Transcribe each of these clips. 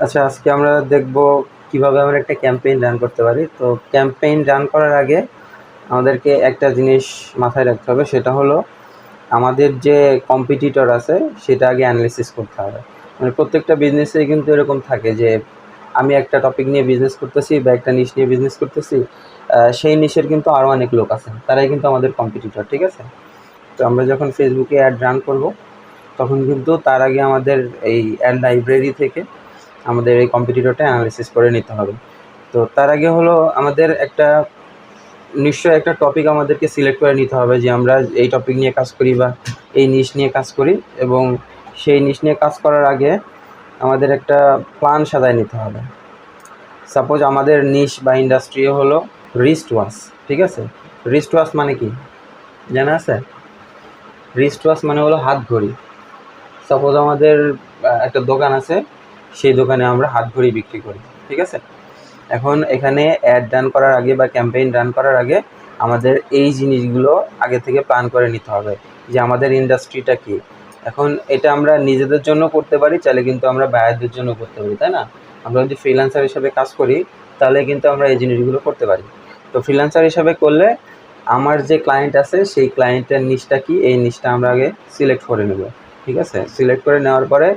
আচ্ছা, আজকে আমরা দেখব কিভাবে আমরা একটা ক্যাম্পেইন রান করতে পারি। তো ক্যাম্পেইন রান করার আগে আমাদেরকে একটা জিনিস মাথায় রাখতে হবে, সেটা হলো আমাদের যে কম্পিটিটর আছে সেটা আগে অ্যানালিসিস করতে হবে। মানে প্রত্যেকটা বিজনেসেই কিন্তু এরকম থাকে যে আমি একটা টপিক নিয়ে বিজনেস করতেছি বা একটা নিশ নিয়ে বিজনেস করতেছি, সেই নিশের কিন্তু আরও অনেক লোক আছে, তারাই কিন্তু আমাদের কম্পিটিটর, ঠিক আছে? তো আমরা যখন ফেসবুকে অ্যাড রান করব তখন কিন্তু তার আগে আমাদের এই অ্যাড লাইব্রেরি থেকে আমাদের এই কম্পিটিটরটা অ্যানালিসিস করে নিতে হবে। তো তার আগে হলো আমাদের একটা নিশ্চয়ই একটা টপিক আমাদেরকে সিলেক্ট করে নিতে হবে যে আমরা এই টপিক নিয়ে কাজ করি বা এই নিশ নিয়ে কাজ করি, এবং সেই নিশ নিয়ে কাজ করার আগে আমাদের একটা প্ল্যান সাজায় নিতে হবে। সাপোজ আমাদের নিশ বা ইন্ডাস্ট্রি হলো রিস্ট ওয়াচ, ঠিক আছে? রিস্ট ওয়াচ মানে কি জানা আছে? রিস্ট ওয়াচ মানে হলো হাত ঘড়ি। সাপোজ আমাদের একটা দোকান আছে, সেই দোকানে আমরা হাত ঘড়ি বিক্রি করি, ঠিক আছে? এখন এখানে অ্যাড রান করার আগে বা ক্যাম্পেইন রান করার আগে আমাদের এই জিনিসগুলো আগে থেকে প্ল্যান করে নিতে হবে যে আমাদের ইন্ডাস্ট্রিটা কী। এখন এটা আমরা নিজেদের জন্য করতে পারি, চাইলে কিন্তু আমরা বায়ারদের জন্য করতে পারি, তাই না? আমরা যদি ফ্রিল্যান্সার হিসাবে কাজ করি তাহলে কিন্তু আমরা এই জিনিসগুলো করতে পারি। তো ফ্রিল্যান্সার হিসাবে করলে আমার যে ক্লায়েন্ট আছে সেই ক্লায়েন্টের নিশটা কি, এই নিশটা আমরা আগে সিলেক্ট করে নেব, ঠিক আছে? সিলেক্ট করে নেওয়ার পরে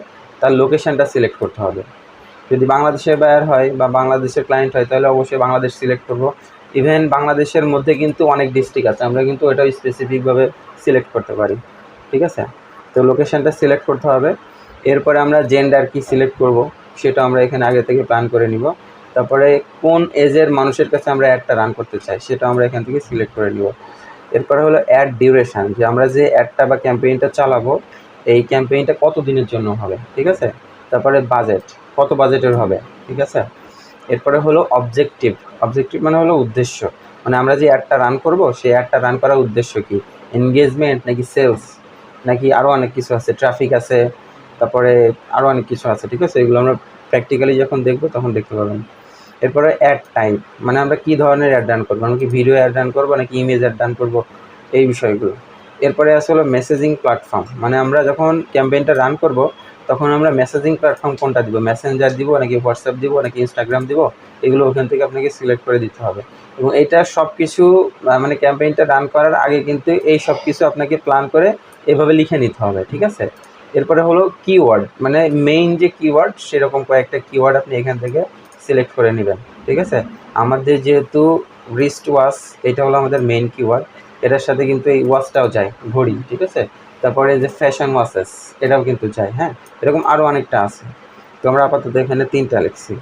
তার লোকেশানটা সিলেক্ট করতে হবে। যদি বাংলাদেশের বায়ার হয় বা বাংলাদেশের ক্লায়েন্ট হয় তাহলে অবশ্যই বাংলাদেশ সিলেক্ট করব। ইভেন বাংলাদেশের মধ্যে কিন্তু অনেক ডিস্ট্রিক্ট আছে, আমরা কিন্তু এটাও স্পেসিফিকভাবে সিলেক্ট করতে পারি, ঠিক আছে? তো লোকেশানটা সিলেক্ট করতে হবে। এরপরে আমরা জেন্ডার কি সিলেক্ট করব সেটা আমরা এখানে আগে থেকে প্ল্যান করে নিব। তারপরে কোন এজের মানুষের কাছে আমরা অ্যাডটা রান করতে চাই সেটা আমরা এখান থেকে সিলেক্ট করে নিব। এরপরে হলো অ্যাড ডিউরেশান, যে আমরা যে অ্যাডটা বা ক্যাম্পেইনটা চালাবো এই ক্যাম্পেইনটা কত দিনের জন্য হবে, ঠিক আছে? তারপরে বাজেট, কত বাজেটের হবে, ঠিক আছে? এরপরে হলো অবজেক্টিভ। অবজেক্টিভ মানে হলো উদ্দেশ্য, মানে আমরা যে অ্যাডটা রান করব সেই অ্যাডটা রান করার উদ্দেশ্য কী, এনগেজমেন্ট নাকি সেলস নাকি আরও অনেক কিছু আছে, ট্রাফিক আছে, তারপরে আরও অনেক কিছু আছে, ঠিক আছে? এগুলো আমরা প্র্যাকটিক্যালি যখন দেখব তখন দেখতে পাবেন। এরপরে অ্যাড টাইপ, মানে আমরা কী ধরনের অ্যাড রান করবো, আমরা কি ভিডিও অ্যাড রান করবো নাকি ইমেজ অ্যাড রান করবো, এই বিষয়গুলো। এরপরে আছে হলো মেসেজিং প্ল্যাটফর্ম, মানে আমরা যখন ক্যাম্পেইনটা রান করব তখন আমরা মেসেজিং প্ল্যাটফর্ম কোনটা দিব, মেসেঞ্জার দিব নাকি হোয়াটসঅ্যাপ দিব নাকি ইনস্টাগ্রাম দিব, এগুলো ওখান থেকে আপনাকে সিলেক্ট করে দিতে হবে। এবং এটা সব কিছু মানে ক্যাম্পেইনটা রান করার আগে কিন্তু এই সব কিছু আপনাকে প্ল্যান করে এভাবে লিখে নিতে হবে, ঠিক আছে? এরপরে হলো কিওয়ার্ড, মানে মেইন যে কিওয়ার্ড সেরকম কয়েকটা কিওয়ার্ড আপনি এখান থেকে সিলেক্ট করে নেবেন, ঠিক আছে? আমাদের যেহেতু রিস্ট ওয়াচ এটা হলো আমাদের মেইন কিওয়ার্ড, এটার সাথে কিন্তু এই ওয়াচটাও যায়, ঘড়ি, ঠিক আছে? তারপরে যে ফ্যাশন ওয়াচেস এটাও কিন্তু যায়, হ্যাঁ? এরকম আরও অনেকটা আছে। তো আমরা আপাতত এখানে 3টা লিখছি।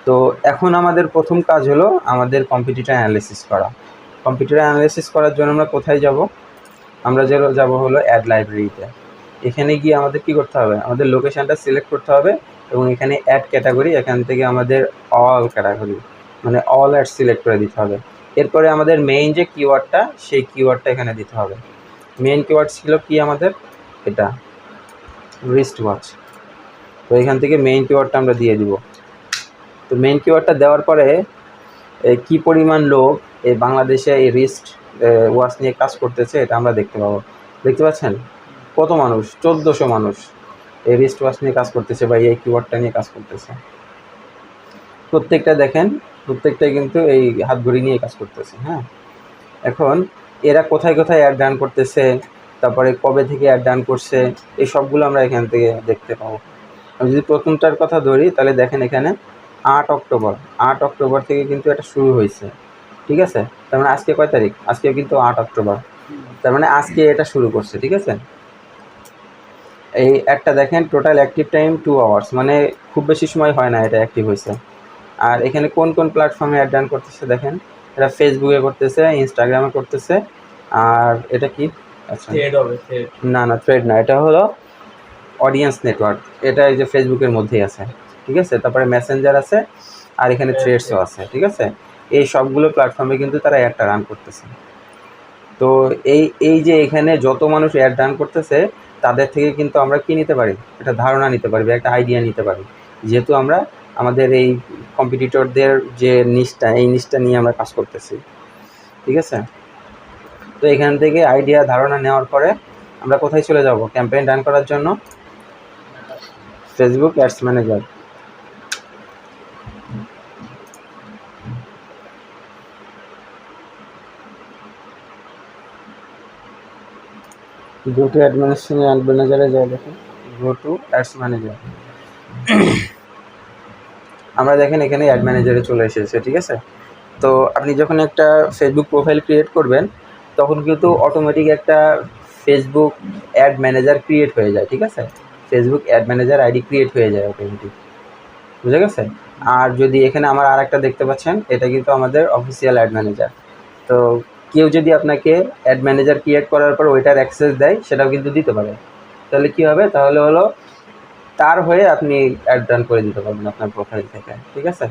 তো এখন আমাদের প্রথম কাজ হলো আমাদের কম্পিটিটর অ্যানালিসিস করা। কম্পিটিটর অ্যানালিসিস করার জন্য আমরা কোথায় যাব? আমরা যাব হলো অ্যাড লাইব্রেরিতে। এখানে গিয়ে আমাদের কী করতে হবে, আমাদের লোকেশানটা সিলেক্ট করতে হবে এবং এখানে অ্যাড ক্যাটাগরি, এখান থেকে আমাদের অল ক্যাটাগরি মানে অল অ্যাড সিলেক্ট করে দিতে হবে। এরপরে আমাদের মেইন যে কিওয়ার্ডটা সেই কিওয়ার্ডটা এখানে দিতে হবে। মেইন কিওয়ার্ড ছিল কি আমাদের, এটা রিস্ট ওয়াচ। তো এখান থেকে মেইন কিওয়ার্ডটা আমরা দিয়ে দিব। তো মেইন কিওয়ার্ডটা দেওয়ার পরে কী পরিমাণ লোক এই বাংলাদেশে এই রিস্ট ওয়াচ নিয়ে কাজ করতেছে এটা আমরা দেখতে পাবো। দেখতে পাচ্ছেন কত মানুষ, 1400 মানুষ এই রিস্ট ওয়াচ নিয়ে কাজ করতেছে বা এই কিওয়ার্ডটা নিয়ে কাজ করতেছে। প্রত্যেকটা দেখেন, প্রত্যেকটাই কিন্তু এই হাত ঘড়ি নিয়ে কাজ করতেছে, হ্যাঁ? এখন এরা কোথায় কোথায় অ্যাড রান করতেছে, তারপরে কবে থেকে অ্যাড রান করছে, এই সবগুলো আমরা এখান থেকে দেখতে পাবো। আমি যদি প্রথমটার কথা ধরি তাহলে দেখেন এখানে 8 অক্টোবর থেকে কিন্তু এটা শুরু হয়েছে, ঠিক আছে? তার মানে আজকে কয় তারিখ, আজকে কিন্তু 8 অক্টোবর, তার মানে আজকে এটা শুরু করছে, ঠিক আছে? এই একটা দেখেন টোটাল অ্যাক্টিভ টাইম 2 আওয়ার্স, মানে খুব বেশি সময় হয় না এটা অ্যাক্টিভ হয়েছে। আর এখানে কোন কোন প্ল্যাটফর্মে অ্যাড রান করতেছে দেখেন, এটা ফেসবুকে করতেছে, ইনস্টাগ্রামে করতেছে, আর এটা কি, আচ্ছা না না থ্রেড না, এটা হলো অডিয়েন্স নেটওয়ার্ক, এটা এই যে ফেসবুকের মধ্যেই আছে, ঠিক আছে? তারপরে মেসেঞ্জার আছে আর এখানে থ্রেডসও আছে, ঠিক আছে? এই সবগুলো প্ল্যাটফর্মে কিন্তু তারা অ্যাডটা রান করতেছে। তো এই যে এখানে যত মানুষ অ্যাড রান করতেছে তাদের থেকে কিন্তু আমরা কী নিতে পারি, একটা ধারণা নিতে পারি বা একটা আইডিয়া নিতে পারি, যেহেতু আমরা আমাদের এই কম্পিটিটরদের যে নিশটা এই নিশটা নিয়ে আমরা কাজ করতেছি, ঠিক আছে? তো এখান থেকে আইডিয়া ধারণা নেওয়ার পরে আমরা কোথায় চলে যাব ক্যাম্পেইন রান করার জন্য? Facebook ads manager. Go to administration ad ম্যানেজারে যাই, দেখেন গো টু অ্যাডস ম্যানেজার। আমরা দেখেন এখানে অ্যাড ম্যানেজারে চলে এসেছে, ঠিক আছে। তো আপনি যখন একটা ফেসবুক প্রোফাইল ক্রিয়েট করবেন তখন কিন্তু অটোমেটিক একটা ফেসবুক অ্যাড ম্যানেজার ক্রিয়েট হয়ে যায়, ঠিক আছে। Facebook ad manager ID create হয়ে যায় অটোমেটিক, বুঝে গেছে। আর যদি এখানে আমার আর একটা দেখতে পাচ্ছেন, এটা কিন্তু আমাদের অফিসিয়াল অ্যাড ম্যানেজার। তো কেউ যদি আপনাকে অ্যাড ম্যানেজার ক্রিয়েট করার পর ওইটার অ্যাক্সেস দেয়, সেটাও কিন্তু দিতে পারে। তাহলে কী হবে, তাহলে হলো তার হয়ে আপনি অ্যাড রান করে দিতে পারবেন আপনার প্রোফাইল থেকে, ঠিক আছে।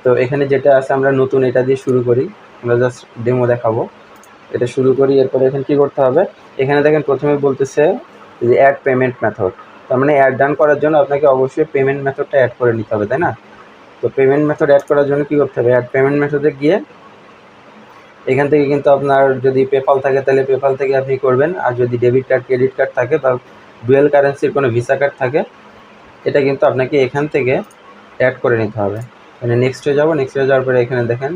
তো এখানে যেটা আছে আমরা নতুন এটা দিয়ে শুরু করি, আমরা জাস্ট ডেমো দেখাবো। এটা শুরু করি, এরপরে এখানে কী করতে হবে, এখানে দেখেন প্রথমে বলতেছে যে অ্যাড পেমেন্ট মেথড। তার মানে অ্যাড রান করার জন্য আপনাকে অবশ্যই পেমেন্ট মেথডটা অ্যাড করে নিতে হবে, তাই না। তো পেমেন্ট মেথড অ্যাড করার জন্য কী করতে হবে, অ্যাড পেমেন্ট মেথডে গিয়ে এখান থেকে কিন্তু আপনার যদি পেপাল থাকে তাহলে পেপাল থেকে আপনি করবেন, আর যদি ডেবিট কার্ড ক্রেডিট কার্ড থাকে বা ডুয়েল কারেন্সির কোনো ভিসা কার্ড থাকে, এটা কিন্তু আপনাকে এখান থেকে অ্যাড করে নিতে হবে। মানে নেক্সটে যাব, নেক্সটে যাওয়ার পরে এখানে দেখেন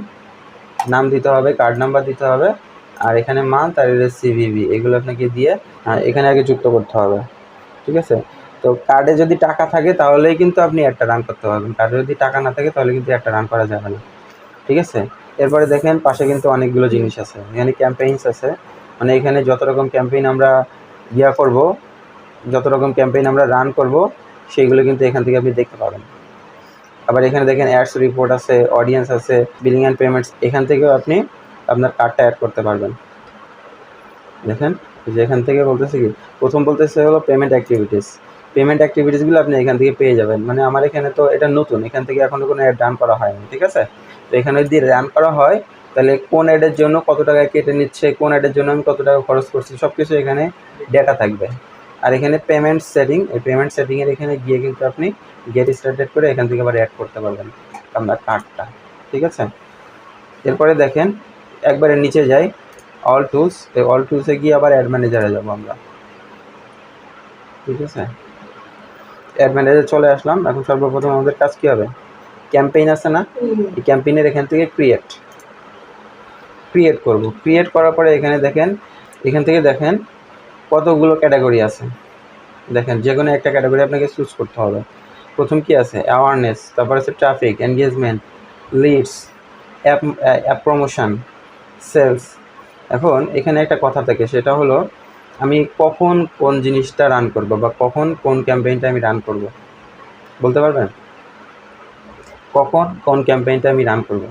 নাম দিতে হবে, কার্ড নাম্বার দিতে হবে, আর এখানে মান্থ আর সিভিভি এগুলো আপনাকে দিয়ে এখানে আগে যুক্ত করতে হবে, ঠিক আছে। তো কার্ডে যদি টাকা থাকে তাহলেই কিন্তু আপনি একটা রান করতে পারবেন, কার্ডে যদি টাকা না থাকে তাহলে কিন্তু একটা রান করা যাবে না, ঠিক আছে। এরপরে দেখেন পাশে কিন্তু অনেকগুলো জিনিস আছে, এখানে ক্যাম্পেইনস আছে, মানে এখানে যত রকম ক্যাম্পেইন আমরা করব, যত রকম ক্যাম্পেইন আমরা রান করব সেইগুলো কিন্তু এখান থেকে আপনি দেখতে পাবেন। আবার এখানে দেখেন অ্যাডস রিপোর্ট আছে, অডিয়েন্স আছে, বিলিং অ্যান্ড পেমেন্টস, এখান থেকেও আপনি আপনার কার্ডটা অ্যাড করতে পারবেন। দেখেন যে এখান থেকে বলতেছে কি, প্রথম বলতেছে হলো পেমেন্ট অ্যাক্টিভিটিসগুলো আপনি এখান থেকে পেয়ে যাবেন। মানে আমার এখানে তো এটা নতুন, এখান থেকে এখনও কোনো অ্যাড রান করা হয়নি, ঠিক আছে। তো এখানে যদি রান করা হয় তাহলে কোন অ্যাডের জন্য কত টাকা কেটে নিচ্ছে, কোন অ্যাডের জন্য আমি কত টাকা খরচ করছি, সব কিছু এখানে ডেটা থাকবে। আর এখানে পেমেন্ট সেটিং, এই পেমেন্ট সেটিংয়ের এখানে গিয়ে কিন্তু আপনি গেট স্টার্টেড করে এখান থেকে আবার অ্যাড করতে পারবেন আপনার কার্ডটা, ঠিক আছে। এরপরে দেখেন একবারে নিচে যাই, অল টুলস, এই অল টুলসে গিয়ে আবার অ্যাড ম্যানেজারে যাবো আমরা, ঠিক আছে। অ্যাড ম্যানেজারে চলে আসলাম। এখন সর্বপ্রথম আমাদের কাজ কী হবে, ক্যাম্পেইন আছে না, এই ক্যাম্পেইনের এখান থেকে ক্রিয়েট করব। ক্রিয়েট করার পরে এখানে দেখেন, এখান থেকে দেখেন কতগুলো ক্যাটাগরি আছে। দেখেন যে কোনো একটা ক্যাটাগরি আপনাকে চুজ করতে হবে। প্রথম কি আছে, অ্যাওয়ারনেস, তারপর আছে traffic, engagement, leads, app promotion, sales. এখন এখানে একটা কথা থাকে, সেটা হলো আমি কখন কোন জিনিসটা রান করব বা কখন কোন ক্যাম্পেইনটা আমি রান করব, বলতে পারবেন কখন কোন ক্যাম্পেইনটা আমি রান করব।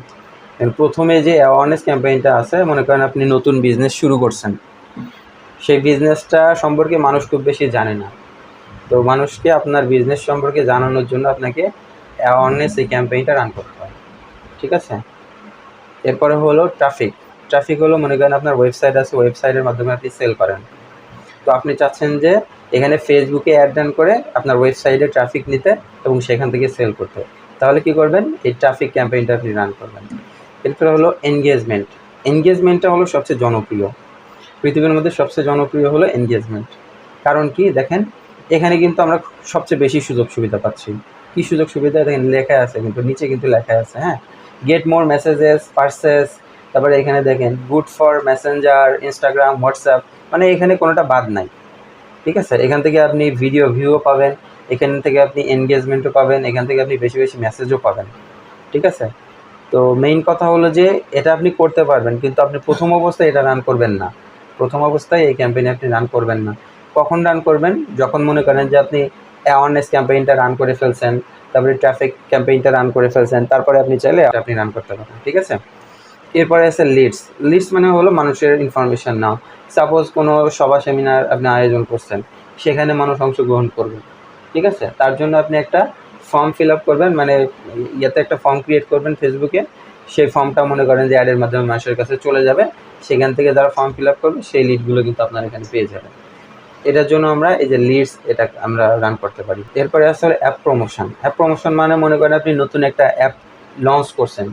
প্রথমে যে অ্যাওয়ারনেস ক্যাম্পেইনটা আছে, মনে করেন আপনি নতুন বিজনেস শুরু করছেন, সেই বিজনেসটা সম্পর্কে মানুষ খুব বেশি জানে না, তো মানুষকে আপনার বিজনেস সম্পর্কে জানানোর জন্য আপনাকে অ্যাওয়ারনেস এই ক্যাম্পেইনটা রান করতে হয়, ঠিক আছে। এরপরে হলো ট্রাফিক হলো মনে করেন আপনার ওয়েবসাইট আছে, ওয়েবসাইটের মাধ্যমে আপনি সেল করেন, তো আপনি চাচ্ছেন যে এখানে ফেসবুকে অ্যাড রান করে আপনার ওয়েবসাইটে ট্রাফিক নিতে এবং সেখান থেকে সেল করতে, তাহলে কি করবেন, এই ট্রাফিক ক্যাম্পেইনটা আপনি রান করবেন। এরপরে হলো এনগেজমেন্টটা হলো সবচেয়ে জনপ্রিয়, পৃথিবীর মধ্যে সবচেয়ে জনপ্রিয় হলো এনগেজমেন্ট। কারণ কি, দেখেন এখানে কিন্তু আমরা সবচেয়ে বেশি সুযোগ সুবিধা পাচ্ছি। কী সুযোগ সুবিধা দেখেন লেখা আছে, কিন্তু নিচে কিন্তু লেখা আছে, হ্যাঁ, গেট মোর মেসেজেস, পার্সেস, তারপরে এখানে দেখেন good for Messenger, Instagram, WhatsApp, মানে এখানে কোনোটা বাদ নাই, ঠিক আছে। এখান থেকে আপনি ভিডিও ভিউও পাবেন, এখান থেকে আপনি এনগেজমেন্টও পাবেন, এখান থেকে আপনি বেশি বেশি মেসেজও পাবেন, ঠিক আছে। তো মেইন কথা হলো যে এটা আপনি করতে পারবেন, কিন্তু আপনি প্রথম অবস্থায় এটা রান করবেন না, প্রথম অবস্থায় এই ক্যাম্পেইনে আপনি রান করবেন না। কখন রান করবেন, যখন মনে করেন যে আপনি অ্যাওয়ারনেস ক্যাম্পেইনটা রান করে ফেলছেন, তারপরে ট্রাফিক ক্যাম্পেইনটা রান করে ফেলছেন, তারপরে আপনি চাইলে আপনি রান করতে পারেন, ঠিক আছে। এরপরে আছে লিডস মানে হলো মানুষের ইনফরমেশান নাও। সাপোজ কোনো সভা সেমিনার আপনি আয়োজন করছেন, সেখানে মানুষ অংশগ্রহণ করবে, ঠিক আছে। তার জন্য আপনি একটা ফর্ম ফিল আপ করবেন, মানে ইয়াতে একটা ফর্ম ক্রিয়েট করবেন ফেসবুকে, সেই ফর্মটা মনে করেন যে অ্যাডের মাধ্যমে মানুষের কাছে চলে যাবে, সেখান থেকে যারা ফর্ম ফিল আপ করবে সেই লিডগুলো কিন্তু আপনার এখানে পেয়ে যাবেন। এটার জন্য আমরা এই যে লিডস, এটা আমরা রান করতে পারি। এরপরে আসলে অ্যাপ প্রমোশন মানে মনে করেন আপনি নতুন একটা অ্যাপ লঞ্চ করছেন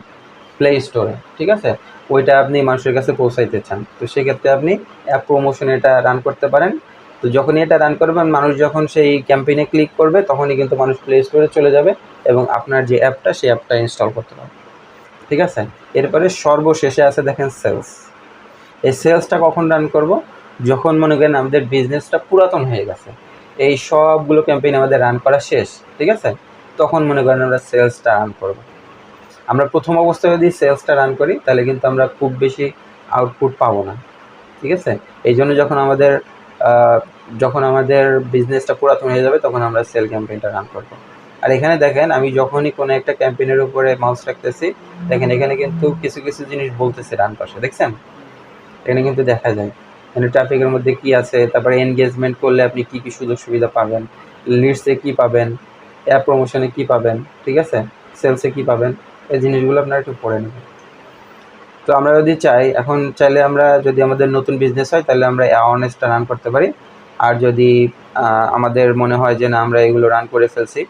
প্লে স্টোরে, ঠিক আছে, ওইটা আপনি মানুষের কাছে পৌঁছাইতে চান, তো সেক্ষেত্রে আপনি অ্যাপ প্রমোশন এটা রান করতে পারেন। তো যখনই এটা রান করবেন, মানুষ যখন সেই ক্যাম্পেইনে ক্লিক করবে তখনই কিন্তু মানুষ প্লে স্টোরে চলে যাবে এবং আপনার যে অ্যাপটা, সেই অ্যাপটা ইনস্টল করতে পারবে, ঠিক আছে। এরপরে সর্বশেষে আছে দেখেন সেলস। এই সেলসটা কখন রান করব, যখন মনে করেন আমাদের বিজনেসটা পুরাতন হয়ে গেছে, এই সবগুলো ক্যাম্পেইন আমাদের রান করা শেষ, ঠিক আছে, তখন মনে করেন আমরা সেলসটা রান করব। আমরা প্রথম অবস্থায় যদি সেলসটা রান করি তাহলে কিন্তু আমরা খুব বেশি আউটপুট পাবো না, ঠিক আছে। এই জন্য যখন আমাদের বিজনেসটা পুরাতন হয়ে যাবে তখন আমরা সেল ক্যাম্পেইনটা রান করব। আর এখানে দেখেন আমি যখনই কোনো একটা ক্যাম্পেইনের উপরে মাউস রাখতেছি, দেখেন এখানে কিন্তু কিছু কিছু জিনিস বলতেছে ডান পাশে, দেখছেন, এখানে কিন্তু দেখা যায় মানে ট্রাফিকের মধ্যে কি আছে, তারপরে এনগেজমেন্ট করলে আপনি কি কি সুযোগ সুবিধা পাবেন, লিডসে কি পাবেন, অ্যাপ প্রমোশনে কি পাবেন, ঠিক আছে, সেলসে কি পাবেন, এই জিনিসগুলো আপনারা একটু পড়ে নেবেন। তো আমরা যদি চাইলে আমরা যদি আমাদের নতুন বিজনেস হয় তাহলে আমরা অ্যাওয়ারনেসটা রান করতে পারি। আর যদি আমাদের মনে হয় যে না আমরা এগুলো রান করে ফেলছি,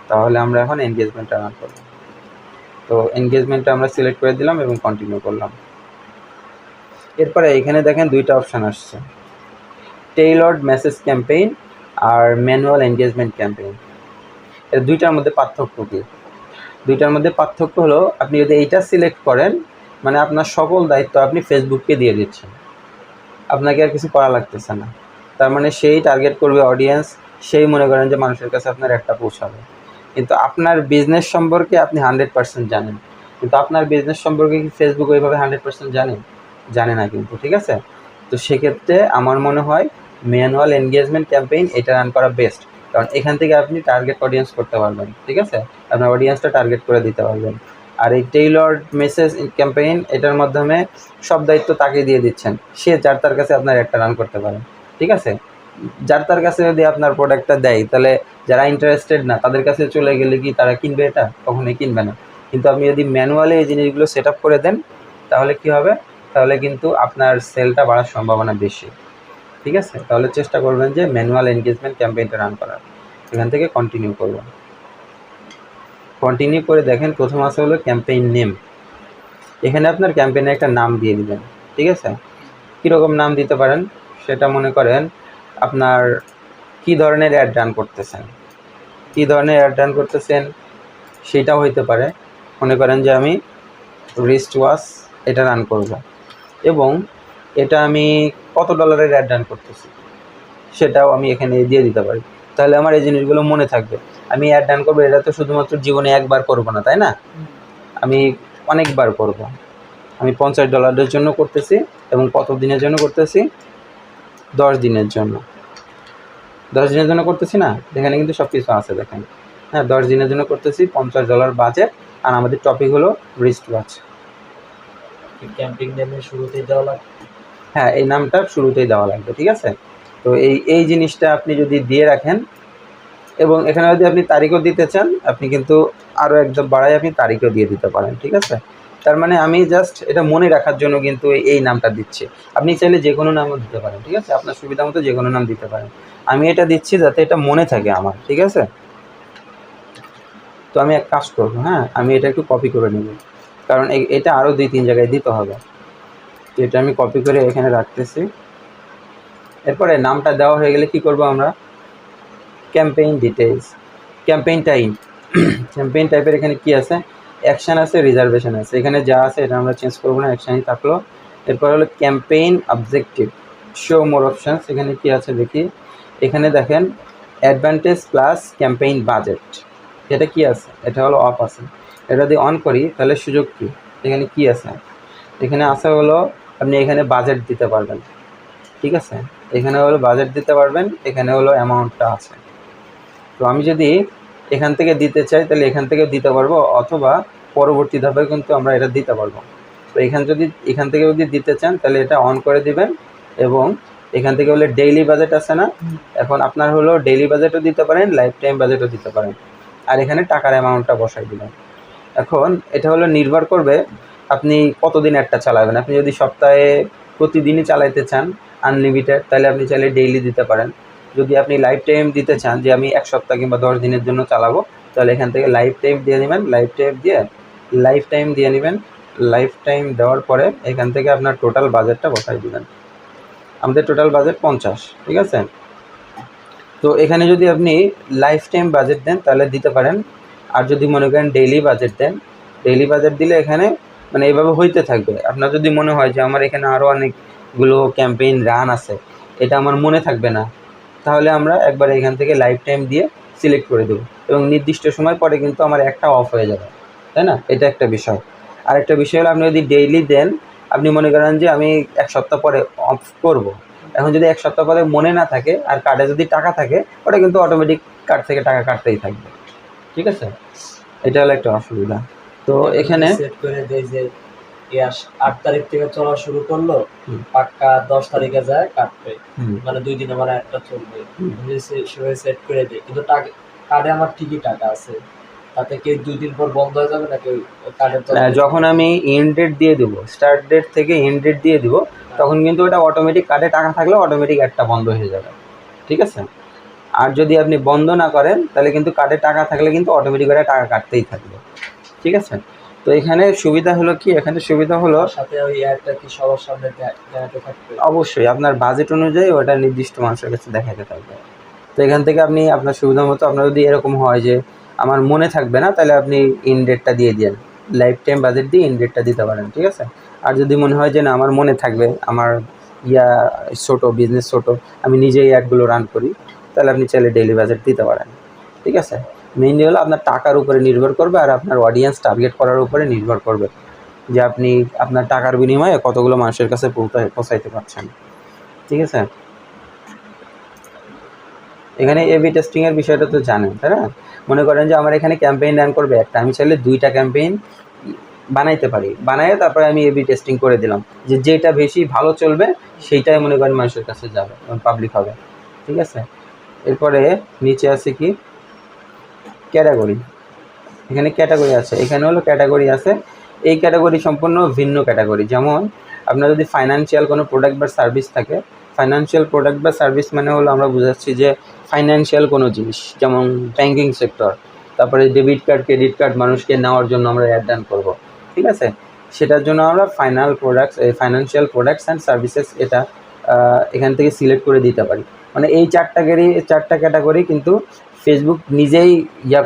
তাহলে আমরা এখন এনগেজমেন্টটা রান করব। তো এনগেজমেন্টটা আমরা সিলেক্ট করে দিলাম এবং কন্টিনিউ করলাম। এরপরে এখানে দেখেন দুইটা অপশান আসছে, টেইলর্ড মেসেজ ক্যাম্পেইন আর ম্যানুয়াল এনগেজমেন্ট ক্যাম্পেইন। এর দুইটার মধ্যে পার্থক্য কী? দুইটার মধ্যে পার্থক্য হলো আপনি যদি এইটা সিলেক্ট করেন মানে আপনার সকল দায়িত্ব আপনি ফেসবুককে দিয়ে দিচ্ছেন, আপনাকে আর কিছু করা লাগতেছে না। তার মানে সেই টার্গেট করবে অডিয়েন্স, সেই মনে করেন যে মানুষের কাছে আপনার একটা পৌঁছাবে। কিন্তু আপনার বিজনেস সম্পর্কে আপনি 100% জানেন, কিন্তু আপনার বিজনেস সম্পর্কে কি ফেসবুক ওইভাবে 100% জানে না কিন্তু, ঠিক আছে। তো সেক্ষেত্রে আমার মনে হয় ম্যানুয়াল এনগেজমেন্ট ক্যাম্পেইন এটা রান করা বেস্ট, কারণ এখান থেকে আপনি টার্গেট অডিয়েন্স করতে পারবেন, ঠিক আছে, আপনার অডিয়েন্সটা টার্গেট করে দিতে পারবেন। আর এই টেইলর্ড মেসেজ ক্যাম্পেইন এটার মাধ্যমে সব দায়িত্ব তাকে দিয়ে দিচ্ছেন, সে যার তার কাছে আপনার একটা রান করতে পারেন, ঠিক আছে। যার তার কাছে যদি আপনার প্রোডাক্টটা দেয় তাহলে যারা ইন্টারেস্টেড না তাদের কাছে চলে গেলে কি তারা কিনবে? এটা কখনোই কিনবে না। কিন্তু আপনি যদি ম্যানুয়ালি এই জিনিসগুলো সেট আপ করে দেন তাহলে কি হবে, তাহলে কিন্তু আপনার সেলটা বাড়ার সম্ভাবনা বেশি, ঠিক আছে। তাহলে চেষ্টা করবেন যে ম্যানুয়াল এনগেজমেন্ট ক্যাম্পেইনটা রান করার। এখান থেকে কন্টিনিউ করবেন, কন্টিনিউ করে দেখেন প্রথম আসে হলো ক্যাম্পেইন নেম। এখানে আপনার ক্যাম্পেইনে একটা নাম দিয়ে দিবেন, ঠিক আছে। কীরকম নাম দিতে পারেন সেটা মনে করেন আপনার কী ধরনের অ্যাড রান করতেছেন, কী ধরনের অ্যাড রান করতেছেন সেটাও হইতে পারে। মনে করেন যে আমি রিস্ট ওয়াচ এটা রান করব এবং এটা আমি কত ডলারের অ্যাড রান করতেছি সেটাও আমি এখানে দিয়ে দিতে পারি। তাহলে আমার এই জিনিসগুলো মনে থাকবে। আমি অ্যাড রান করবো, এটা তো শুধুমাত্র জীবনে একবার করবো না, তাই না, আমি অনেকবার করব। আমি $50 জন্য করতেছি এবং কত দিনের জন্য করতেছি? 10 দিনের জন্য। 10 দিনের জন্য করতেছি না, এখানে কিন্তু সব কিছু আছে দেখেন। হ্যাঁ, 10 দিনের জন্য করতেছি, $50 বাজেট, আর আমাদের টপিক হলো রিস্ট ওয়াচ। ক্যাম্পিং নেমের শুরুতেই দেওয়া লাগবে? হ্যাঁ, এই নামটা শুরুতেই দেওয়া লাগবে, ঠিক আছে। তো এই জিনিসটা আপনি যদি দিয়ে রাখেন এবং এখানে যদি আপনি তারিখও দিতে চান আপনি কিন্তু আরও একদম বাড়াই আপনি তারিখও দিয়ে দিতে পারেন, ঠিক আছে। তার মানে আমি জাস্ট এটা মনে রাখার জন্য কিন্তু এই নামটা দিচ্ছি। আপনি চাইলে যে কোনো নামও দিতে পারেন, ঠিক আছে, আপনার সুবিধা মতো যে কোনো নাম দিতে পারেন। আমি এটা দিচ্ছি যাতে এটা মনে থাকে আমার, ঠিক আছে। তো আমি এক কাজ করবো, হ্যাঁ, আমি এটা একটু কপি করে নেব, কারণ এটা আরও 2-3 জায়গায় দিতে হবে। তো এটা আমি কপি করে এখানে রাখতেছি। এরপরে নামটা দেওয়া হয়ে গেলে কি করব আমরা, campaign details, campaign type, campaign টাইপের এখানে কি আছে, অ্যাকশান আছে, রিজার্ভেশন আছে। এখানে যা আছে এটা আমরা চেঞ্জ করবো না, অ্যাকশানই থাকলো। এরপর হলো ক্যাম্পেইন অবজেক্টিভ, শো মোর অপশানস। এখানে কি আছে দেখি, এখানে দেখেন অ্যাডভান্টেজ প্লাস ক্যাম্পেইন বাজেট, এটা কি আছে, এটা হলো অফ আছে। এটা যদি অন করি তাহলে সুযোগ কি, এখানে কি আছে, এখানে আছে হলো আপনি এখানে বাজেট দিতে পারবেন, ঠিক আছে, এখানে হলো বাজেট দিতে পারবেন, এখানে হলো অ্যামাউন্টটা আছে। তো আমি যদি এখান থেকে দিতে চাই তাহলে এখান থেকে দিতে পারবো, অথবা পরবর্তী ধাপে কিন্তু আমরা এটা দিতে পারবো। তো এখান থেকে যদি দিতে চান তাহলে এটা অন করে দিবেন এবং এখান থেকে হলে ডেইলি বাজেট আছে না, এখন আপনার হলো ডেইলি বাজেটও দিতে পারেন, লাইফ টাইম বাজেটও দিতে পারেন, আর এখানে টাকার অ্যামাউন্টটা বসাই দিবেন। এখন এটা হলো নির্ভর করবে আপনি কতদিন একটা চালাবেন। আপনি যদি সপ্তাহে প্রতিদিনই চালাইতে চান আনলিমিটেড তাহলে আপনি চাইলে ডেইলি দিতে পারেন। যদি আপনি লাইফ টাইম দিতে চান যে আমি 1 সপ্তাহ কিংবা 10 দিনের জন্য চালাবো, তাহলে এখান থেকে লাইফ টাইম দিয়ে নেবেন, লাইফ টাইম দিয়ে নেবেন। লাইফ টাইম দেওয়ার পরে এখান থেকে আপনার টোটাল বাজেটটা বসাই দিবেন। আমাদের টোটাল বাজেট 50, ঠিক আছে। তো এখানে যদি আপনি লাইফ টাইম বাজেট দেন তাহলে দিতে পারেন, আর যদি মনে করেন ডেইলি বাজেট দেন, ডেইলি বাজেট দিলে এখানে মানে এইভাবে হইতে থাকবে। আপনার যদি মনে হয় যে আমার এখানে আরও অনেক অনেকগুলো ক্যাম্পেইন রান আছে, এটা আমার মনে থাকবে না, তাহলে আমরা একবার এখান থেকে লাইফ টাইম দিয়ে সিলেক্ট করে দেবো এবং নির্দিষ্ট সময় পরে কিন্তু আমার একটা অফ হয়ে যাবে, তাই না? এটা একটা বিষয়। আরেকটা বিষয় হলো আপনি যদি ডেইলি দেন, আপনি মনে করেন যে আমি 1 সপ্তাহ পরে অফ করব, এখন যদি 1 সপ্তাহ পরে মনে না থাকে আর কার্ডে যদি টাকা থাকে, ওটা কিন্তু অটোমেটিক কার্ড থেকে টাকা কাটতেই থাকবে, ঠিক আছে? এটা হলো একটা অসুবিধা। তো এখানে সেট করে দেয় যে 8 তারিখ থেকে চলা শুরু করলো, হুম। পাক্কা 10 তারিখে যায় কাটবে, হুম, মানে 2 দিনে মানে একটা চলবে। হুম। আমি সেভাবে সেট করে দিই, কিন্তু কার্ডে আমার ঠিকই টাকা আছে, তাতে কি 2 দিন পর বন্ধ হয়ে যাবে নাকি কার্ডের যখন আমি এন্ড ডেট দিয়ে দেবো, স্টার্ট ডেট থেকে এন্ড ডেট দিয়ে দিব, তখন কিন্তু ওটা অটোমেটিক কার্ডে টাকা থাকলে অটোমেটিক একটা বন্ধ হয়ে যাবে, ঠিক আছে? আর যদি আপনি বন্ধ না করেন তাহলে কিন্তু কার্ডে টাকা থাকলে কিন্তু অটোমেটিক ওটা টাকা কাটতেই থাকবে, ঠিক আছে? তো এখানে সুবিধা হলো কি, এখানে সুবিধা হলো সাথে ওই অ্যাডটা কি সবার সামনে দেখাতে থাকবে? অবশ্যই আপনার বাজেট অনুযায়ী ওটা নির্দিষ্ট মানুষের কাছে দেখাতে থাকবে। তো এখান থেকে আপনি আপনার সুবিধা মতো, আপনার যদি এরকম হয় যে আমার মনে থাকবে না, তাহলে আপনি ইন ডেটটা দিয়ে দিন, লাইফ টাইম বাজেট দিয়ে ইন ডেটটা দিতে পারেন, ঠিক আছে? আর যদি মনে হয় যে না আমার মনে থাকবে, আমার ইয়া ছোটো বিজনেস ছোটো, আমি নিজেই অ্যাডগুলো রান করি, তাহলে আপনি চাইলে ডেইলি বাজেট দিতে পারেন, ঠিক আছে? মেইনলি হলো আপনার টাকার উপরে নির্ভর করবে আর আপনার অডিয়েন্স টার্গেট করার উপরে নির্ভর করবে যে আপনি আপনার টাকার বিনিময়ে কতগুলো মানুষের কাছে পৌঁছাইতে পারছেন, ঠিক আছে? এখানে এবি টেস্টিংয়ের বিষয়টা তো জানেন, তাই না? মনে করেন যে আমার এখানে ক্যাম্পেইন রান করবে একটা, আমি চাইলে 2টা ক্যাম্পেইন বানাইতে পারি, বানাইয়ে তারপরে আমি এবি টেস্টিং করে দিলাম যে যেটা বেশি ভালো চলবে সেইটাই মনে করেন মানুষের কাছে যাবে, পাবলিক হবে, ঠিক আছে? এরপরে নিচে আছে কি ক্যাটাগরি, এখানে ক্যাটাগরি আছে, এখানে হলো ক্যাটাগরি আছে, এই ক্যাটাগরি সম্পূর্ণ ভিন্ন ক্যাটাগরি। যেমন আপনার যদি ফাইন্যান্সিয়াল কোনো প্রোডাক্ট বা সার্ভিস থাকে, ফাইন্যান্সিয়াল প্রোডাক্ট বা সার্ভিস মানে হলো আমরা বুঝাচ্ছি যে ফাইন্যান্সিয়াল কোনো জিনিস, যেমন ব্যাঙ্কিং সেক্টর, তারপরে ডেবিট কার্ড ক্রেডিট কার্ড মানুষকে নেওয়ার জন্য আমরা অ্যাড রান করবো, ঠিক আছে? সেটার জন্য আমরা ফাইন্যান্সিয়াল প্রোডাক্টস অ্যান্ড সার্ভিসেস এটা এখান থেকে সিলেক্ট করে দিতে পারি। মানে এই চারটা ক্যাটাগরি কিন্তু ফেসবুক নিজেই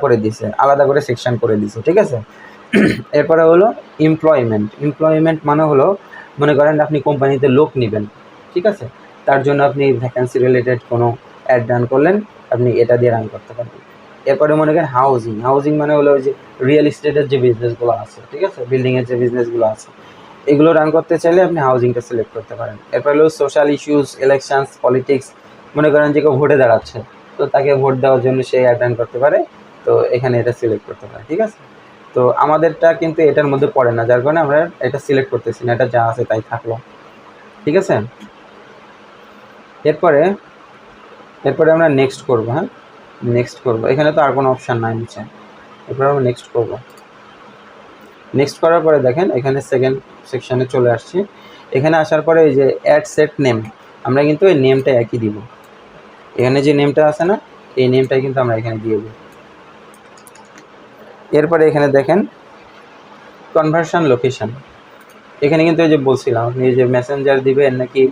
করে দিছে, আলাদা করে সেকশন করে দিছে, ঠিক আছে? এরপরে হলো এমপ্লয়মেন্ট মানে হলো মনে করেন আপনি কোম্পানিতে লোক নেবেন, ঠিক আছে? তার জন্য আপনি ভ্যাকেন্সি রিলেটেড কোনো অ্যাড রান করলেন, আপনি এটা দিয়ে রান করতে পারবেন। এরপরে মনে করেন হাউজিং মানে হলো ওই যে রিয়েল এস্টেটের যে বিজনেসগুলো আছে, ঠিক আছে, বিল্ডিংয়ের যে বিজনেসগুলো আছে, এগুলো রান করতে চাইলে আপনি হাউজিংটা সিলেক্ট করতে পারেন। এরপর হলো সোশ্যাল ইস্যুস, ইলেকশনস, পলিটিক্স, মনে করেন যে কেউ ভোটে দাঁড়াচ্ছে, তো তাকে ভোট দেওয়ার জন্য সে অ্যাড রান করতে পারে, তো এখানে এটা সিলেক্ট করতে পারে, ঠিক আছে? তো আমাদেরটা কিন্তু এটার মধ্যে পড়ে না, যার কারণে আমরা এটা সিলেক্ট করতেছি না, এটা যা আছে তাই থাকলো, ঠিক আছে? এরপরে আমরা নেক্সট করবো, হ্যাঁ নেক্সট করবো, এখানে তো আর কোনো অপশান নাই নিচে, এরপরে আমরা নেক্সট করবো। নেক্সট করার পরে দেখেন এখানে সেকেন্ড সেকশানে চলে আসছি। এখানে আসার পরে এই যে অ্যাড সেট নেম, আমরা কিন্তু এই নেমটা একই দিব, এখানে যে নেমটা আছে না, এই নেমটাই কিন্তু আমরা এখানে দিয়ে দিই। এরপরে এখানে দেখেন কনভার্সন লোকেশন, এখানে কিন্তু এই যে বলছিলাম আপনি যে মেসেঞ্জার দিবেন নাকি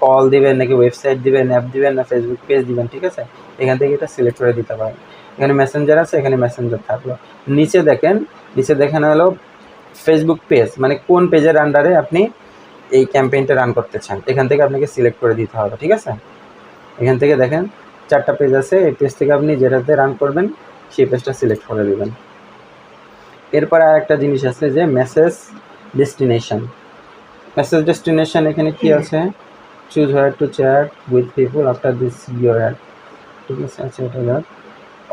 কল দিবেন নাকি ওয়েবসাইট দিবেন, অ্যাপ দিবেন না ফেসবুক পেজ দিবেন, ঠিক আছে? এখান থেকে এটা সিলেক্ট করে দিতে পারেন। এখানে মেসেঞ্জার আছে, এখানে মেসেঞ্জার থাকলো। নিচে দেখেন হলো ফেসবুক পেজ, মানে কোন পেজের আন্ডারে আপনি এই ক্যাম্পেইনটা রান করতে চান, এখান থেকে আপনাকে সিলেক্ট করে দিতে হবে, ঠিক আছে? এখান থেকে দেখেন 4টা পেজ আছে, এই পেজ থেকে আপনি যেটাতে রান করবেন সেই পেজটা সিলেক্ট করে দেবেন। এরপরে আর একটা জিনিস আছে যে মেসেজ ডেস্টিনেশন, এখানে কি আছে, choose where to chat with people after this your ad, ঠিক আছে? আচ্ছা, এটা যাক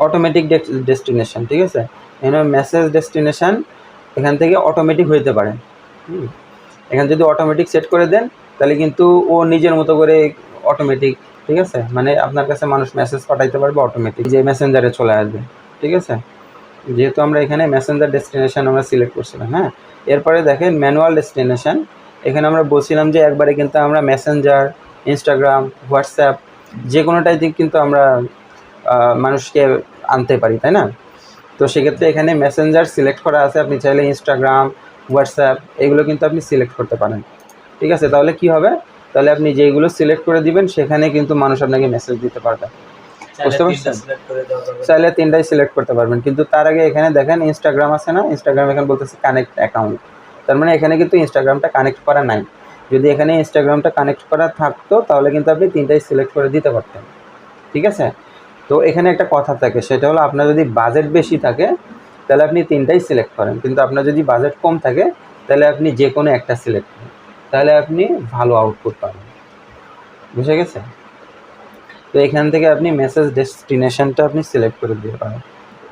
অটোমেটিক ডেস্টিনেশন, ঠিক আছে? এখানে মেসেজ ডেস্টিনেশন এখান থেকে অটোমেটিক হইতে পারে, এখানে যদি অটোমেটিক সেট করে দেন তাহলে কিন্তু ও নিজের মতো করে অটোমেটিক, ঠিক আছে, মানে আপনার কাছে মানুষ মেসেজ পাঠাইতে পারবে অটোমেটিক, যে মেসেঞ্জারে চলে আসবে, ঠিক আছে? যেহেতু আমরা এখানে মেসেঞ্জার ডেস্টিনেশন আমরা সিলেক্ট করছিলাম, হ্যাঁ। এরপরে দেখেন ম্যানুয়াল ডেস্টিনেশন, এখানে আমরা বলছিলাম যে একবারে কিন্তু আমরা মেসেঞ্জার, ইনস্টাগ্রাম, হোয়াটসঅ্যাপ যে কোনোটাই দিক কিন্তু আমরা মানুষকে আনতে পারি, তাই না? তো সেক্ষেত্রে এখানে মেসেঞ্জার সিলেক্ট করা আছে, আপনি চাইলে ইনস্টাগ্রাম, হোয়াটসঅ্যাপ এগুলো কিন্তু আপনি সিলেক্ট করতে পারেন, ঠিক আছে? তাহলে কি হবে, তাহলে আপনি যেইগুলো সিলেক্ট করে দিবেন সেখানে কিন্তু মানুষ আপনাকে মেসেজ দিতে পারবে, বুঝতে পারছেন? চাইলে 3টাই সিলেক্ট করতে পারবেন, কিন্তু তার আগে এখানে দেখেন ইনস্টাগ্রাম আছে না, ইনস্টাগ্রাম এখানে বলতেছে কানেক্ট অ্যাকাউন্ট, তার মানে এখানে কিন্তু ইনস্টাগ্রামটা কানেক্ট করা নাই। যদি এখানে ইনস্টাগ্রামটা কানেক্ট করা থাকতো তাহলে কিন্তু আপনি 3টাই সিলেক্ট করে দিতে পারতেন, ঠিক আছে। তো এখানে একটা কথা থাকে, সেটা হলো আপনার যদি বাজেট বেশি থাকে তাহলে আপনি 3টাই সিলেক্ট করেন, কিন্তু আপনার যদি বাজেট কম থাকে তাহলে আপনি যে কোনো একটা সিলেক্ট করেন, তাহলে আপনি ভালো আউটপুট পাবেন। বুঝে গেছে? তো এখান থেকে আপনি মেসেজ ডেস্টিনেশনটা আপনি সিলেক্ট করে দিতে পারেন।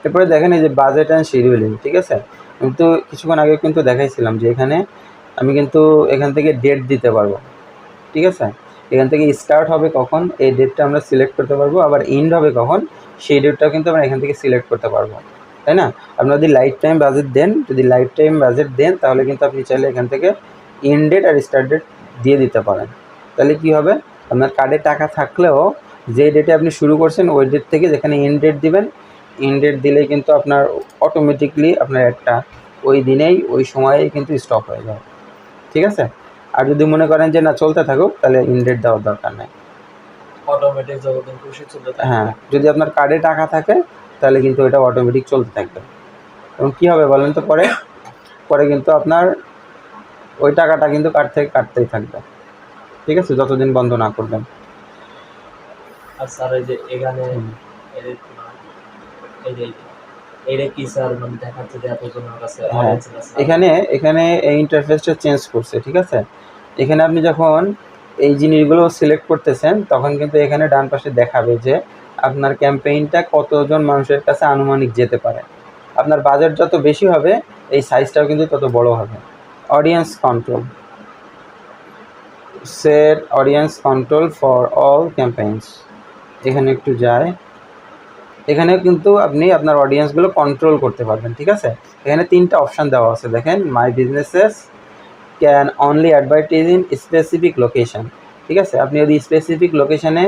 এরপরে দেখেন এই যে বাজেট অ্যান্ড শিডিউলিং, ঠিক আছে। আমি তো কিছুক্ষণ আগে কিন্তু দেখাইছিলাম যে এখানে আমি কিন্তু এখান থেকে ডেট দিতে পারবো, ঠিক আছে। এখান থেকে স্টার্ট হবে কখন এই ডেটটা আমরা সিলেক্ট করতে পারবো, আবার এন্ড হবে কখন সেই ডেটটাও কিন্তু আমরা এখান থেকে সিলেক্ট করতে পারবো, তাই না। আপনার যদি লাইফ টাইম বাজেট দেন তাহলে কিন্তু আপনি চাইলে এখান থেকে এন্ড ডেট আর স্টার্ট ডেট দিয়ে দিতে পারেন। তাহলে কি হবে, আপনার কার্ডে টাকা থাকলেও যে ডেটে আপনি শুরু করছেন ওই ডেট থেকে যেখানে এন্ড ডেট দিবেন, এন্ড ডেট দিলেই কিন্তু আপনার অটোমেটিকলি আপনার একটা ওই দিনেই ওই সময়েই কিন্তু স্টপ হয়ে যায়, ঠিক আছে। আর যদি মনে করেন যে না চলতে থাকুক তাহলে ইনডেট দেওয়ার দরকার নেই। অটোমেটিক যতদিন খুশি চলতে থাকে। হ্যাঁ, যদি আপনার কার্ডে টাকা থাকে তাহলে কিন্তু এটা অটোমেটিক চলতে থাকবে। এবং কী হবে বলেন তো, পরে পরে কিন্তু আপনার ওই টাকাটা কিন্তু কার্ড থেকে কাটতেই থাকবে, ঠিক আছে, যতদিন বন্ধ না করবেন। আর স্যার এই যে এখানে এই যে এই যে এইটা কি স্যার মানে দেখাচ্ছে যে এতজনের কাছে হ্যাঁ, অডিয়েন্স আছে। এখানে এই ইন্টারফেসটা চেঞ্জ করছে, ঠিক আছে। এখানে আপনি যখন এই জিনিসগুলো সিলেক্ট করতেছেন তখন কিন্তু এখানে ডান পাশে দেখাবে যে আপনার ক্যাম্পেইনটা কতজন মানুষের কাছে আনুমানিক যেতে পারে। আপনার বাজেট যত বেশি হবে এই সাইজটাও কিন্তু তত বড় হবে। Audience control, set audience control for all campaigns, এখানে একটু যায়। এখানে কিন্তু আপনি আপনার অডিয়েন্সগুলো কন্ট্রোল করতে পারবেন, ঠিক আছে। এখানে 3টা অপশান দেওয়া আছে দেখেন, my businesses can only advertise in specific location, ঠিক আছে। আপনি যদি স্পেসিফিক লোকেশনে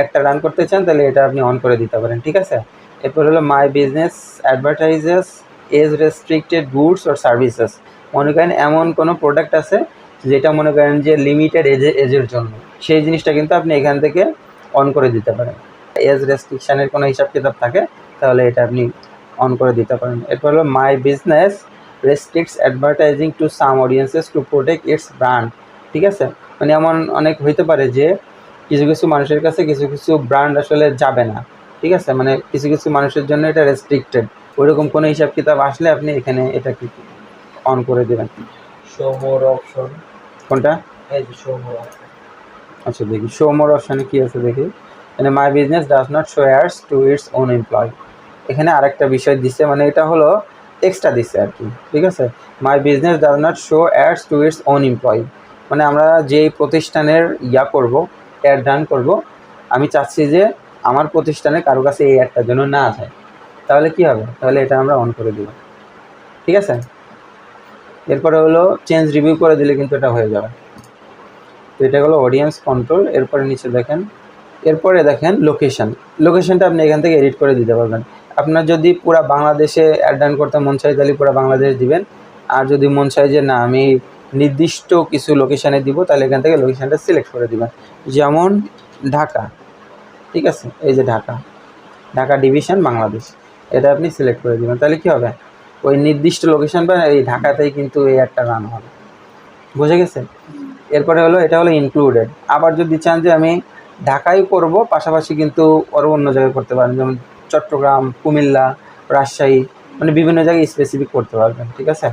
একটা রান করতে চান তাহলে এটা আপনি অন করে দিতে পারেন, ঠিক আছে। এরপর হলো my business advertises as restricted goods or services, মনে করেন এমন কোনো প্রোডাক্ট আছে যেটা মনে করেন যে লিমিটেড এজের জন্য, সেই জিনিসটা কিন্তু আপনি এখান থেকে অন করে দিতে পারেন। এজ রেস্ট্রিকশানের কোনো হিসাব কিতাব থাকে তাহলে এটা আপনি অন করে দিতে পারেন। এরপর হলো my business restricts advertising to some audiences to protect its brand, ঠিক আছে। মানে এমন অনেক হইতে পারে যে কিছু কিছু মানুষের কাছে কিছু কিছু ব্র্যান্ড আসলে যাবে না, ঠিক আছে, মানে কিছু কিছু মানুষের জন্য এটা রেস্ট্রিক্টেড, ওইরকম কোনো হিসাব কিতাব আসলে আপনি এখানে এটা কি অন করে দেবেন। শো মোর অপশন, কোনটা? এই যে শো মোর অপশন। আচ্ছা দেখি শো মোর অপশানে কী আছে দেখি। মানে my business does not show ads to its own employ, এখানে আরেকটা বিষয় দিচ্ছে, মানে এটা হলো এক্সট্রা দিচ্ছে আর কি, ঠিক আছে। My business does not show ads to its own employ, মানে আমরা যেই প্রতিষ্ঠানের করব অ্যাড রান করব, আমি চাচ্ছি যে আমার প্রতিষ্ঠানে কারো কাছে এই অ্যাডটার জন্য না যায়, তাহলে কি হবে, তাহলে এটা আমরা অন করে দিব, ঠিক আছে। এরপরে হলো চেঞ্জ রিভিউ করে দিলে কিন্তু এটা হয়ে যাবে। তো এটা হলো অডিয়েন্স কন্ট্রোল। এরপরে নিচে দেখেন, এরপরে দেখেন লোকেশনটা আপনি এখান থেকে এডিট করে দিতে পারবেন। আপনার যদি পুরো বাংলাদেশে অ্যাড রান করতে মন চায় তাহলে পুরো বাংলাদেশ দিবেন, আর যদি মন চায় যে না আমি নির্দিষ্ট কিছু লোকেশানে দিব তাহলে এখান থেকে লোকেশানটা সিলেক্ট করে দিবেন। যেমন ঢাকা, ঠিক আছে, এই যে ঢাকা ডিভিশন বাংলাদেশ, এটা আপনি সিলেক্ট করে দিবেন, তাহলে কী হবে ওই নির্দিষ্ট লোকেশান বা এই ঢাকাতেই কিন্তু এই অ্যাডটা রান হবে। বুঝে গেছে? এরপরে হলো এটা হলো ইনক্লুডেড, আবার যদি চান যে আমি ঢাকায় করব পাশাপাশি কিন্তু আরও অন্য জায়গায় করতে পারেন, যেমন চট্টগ্রাম, কুমিল্লা, রাজশাহী, মানে বিভিন্ন জায়গায় স্পেসিফিক করতে পারবেন, ঠিক আছে।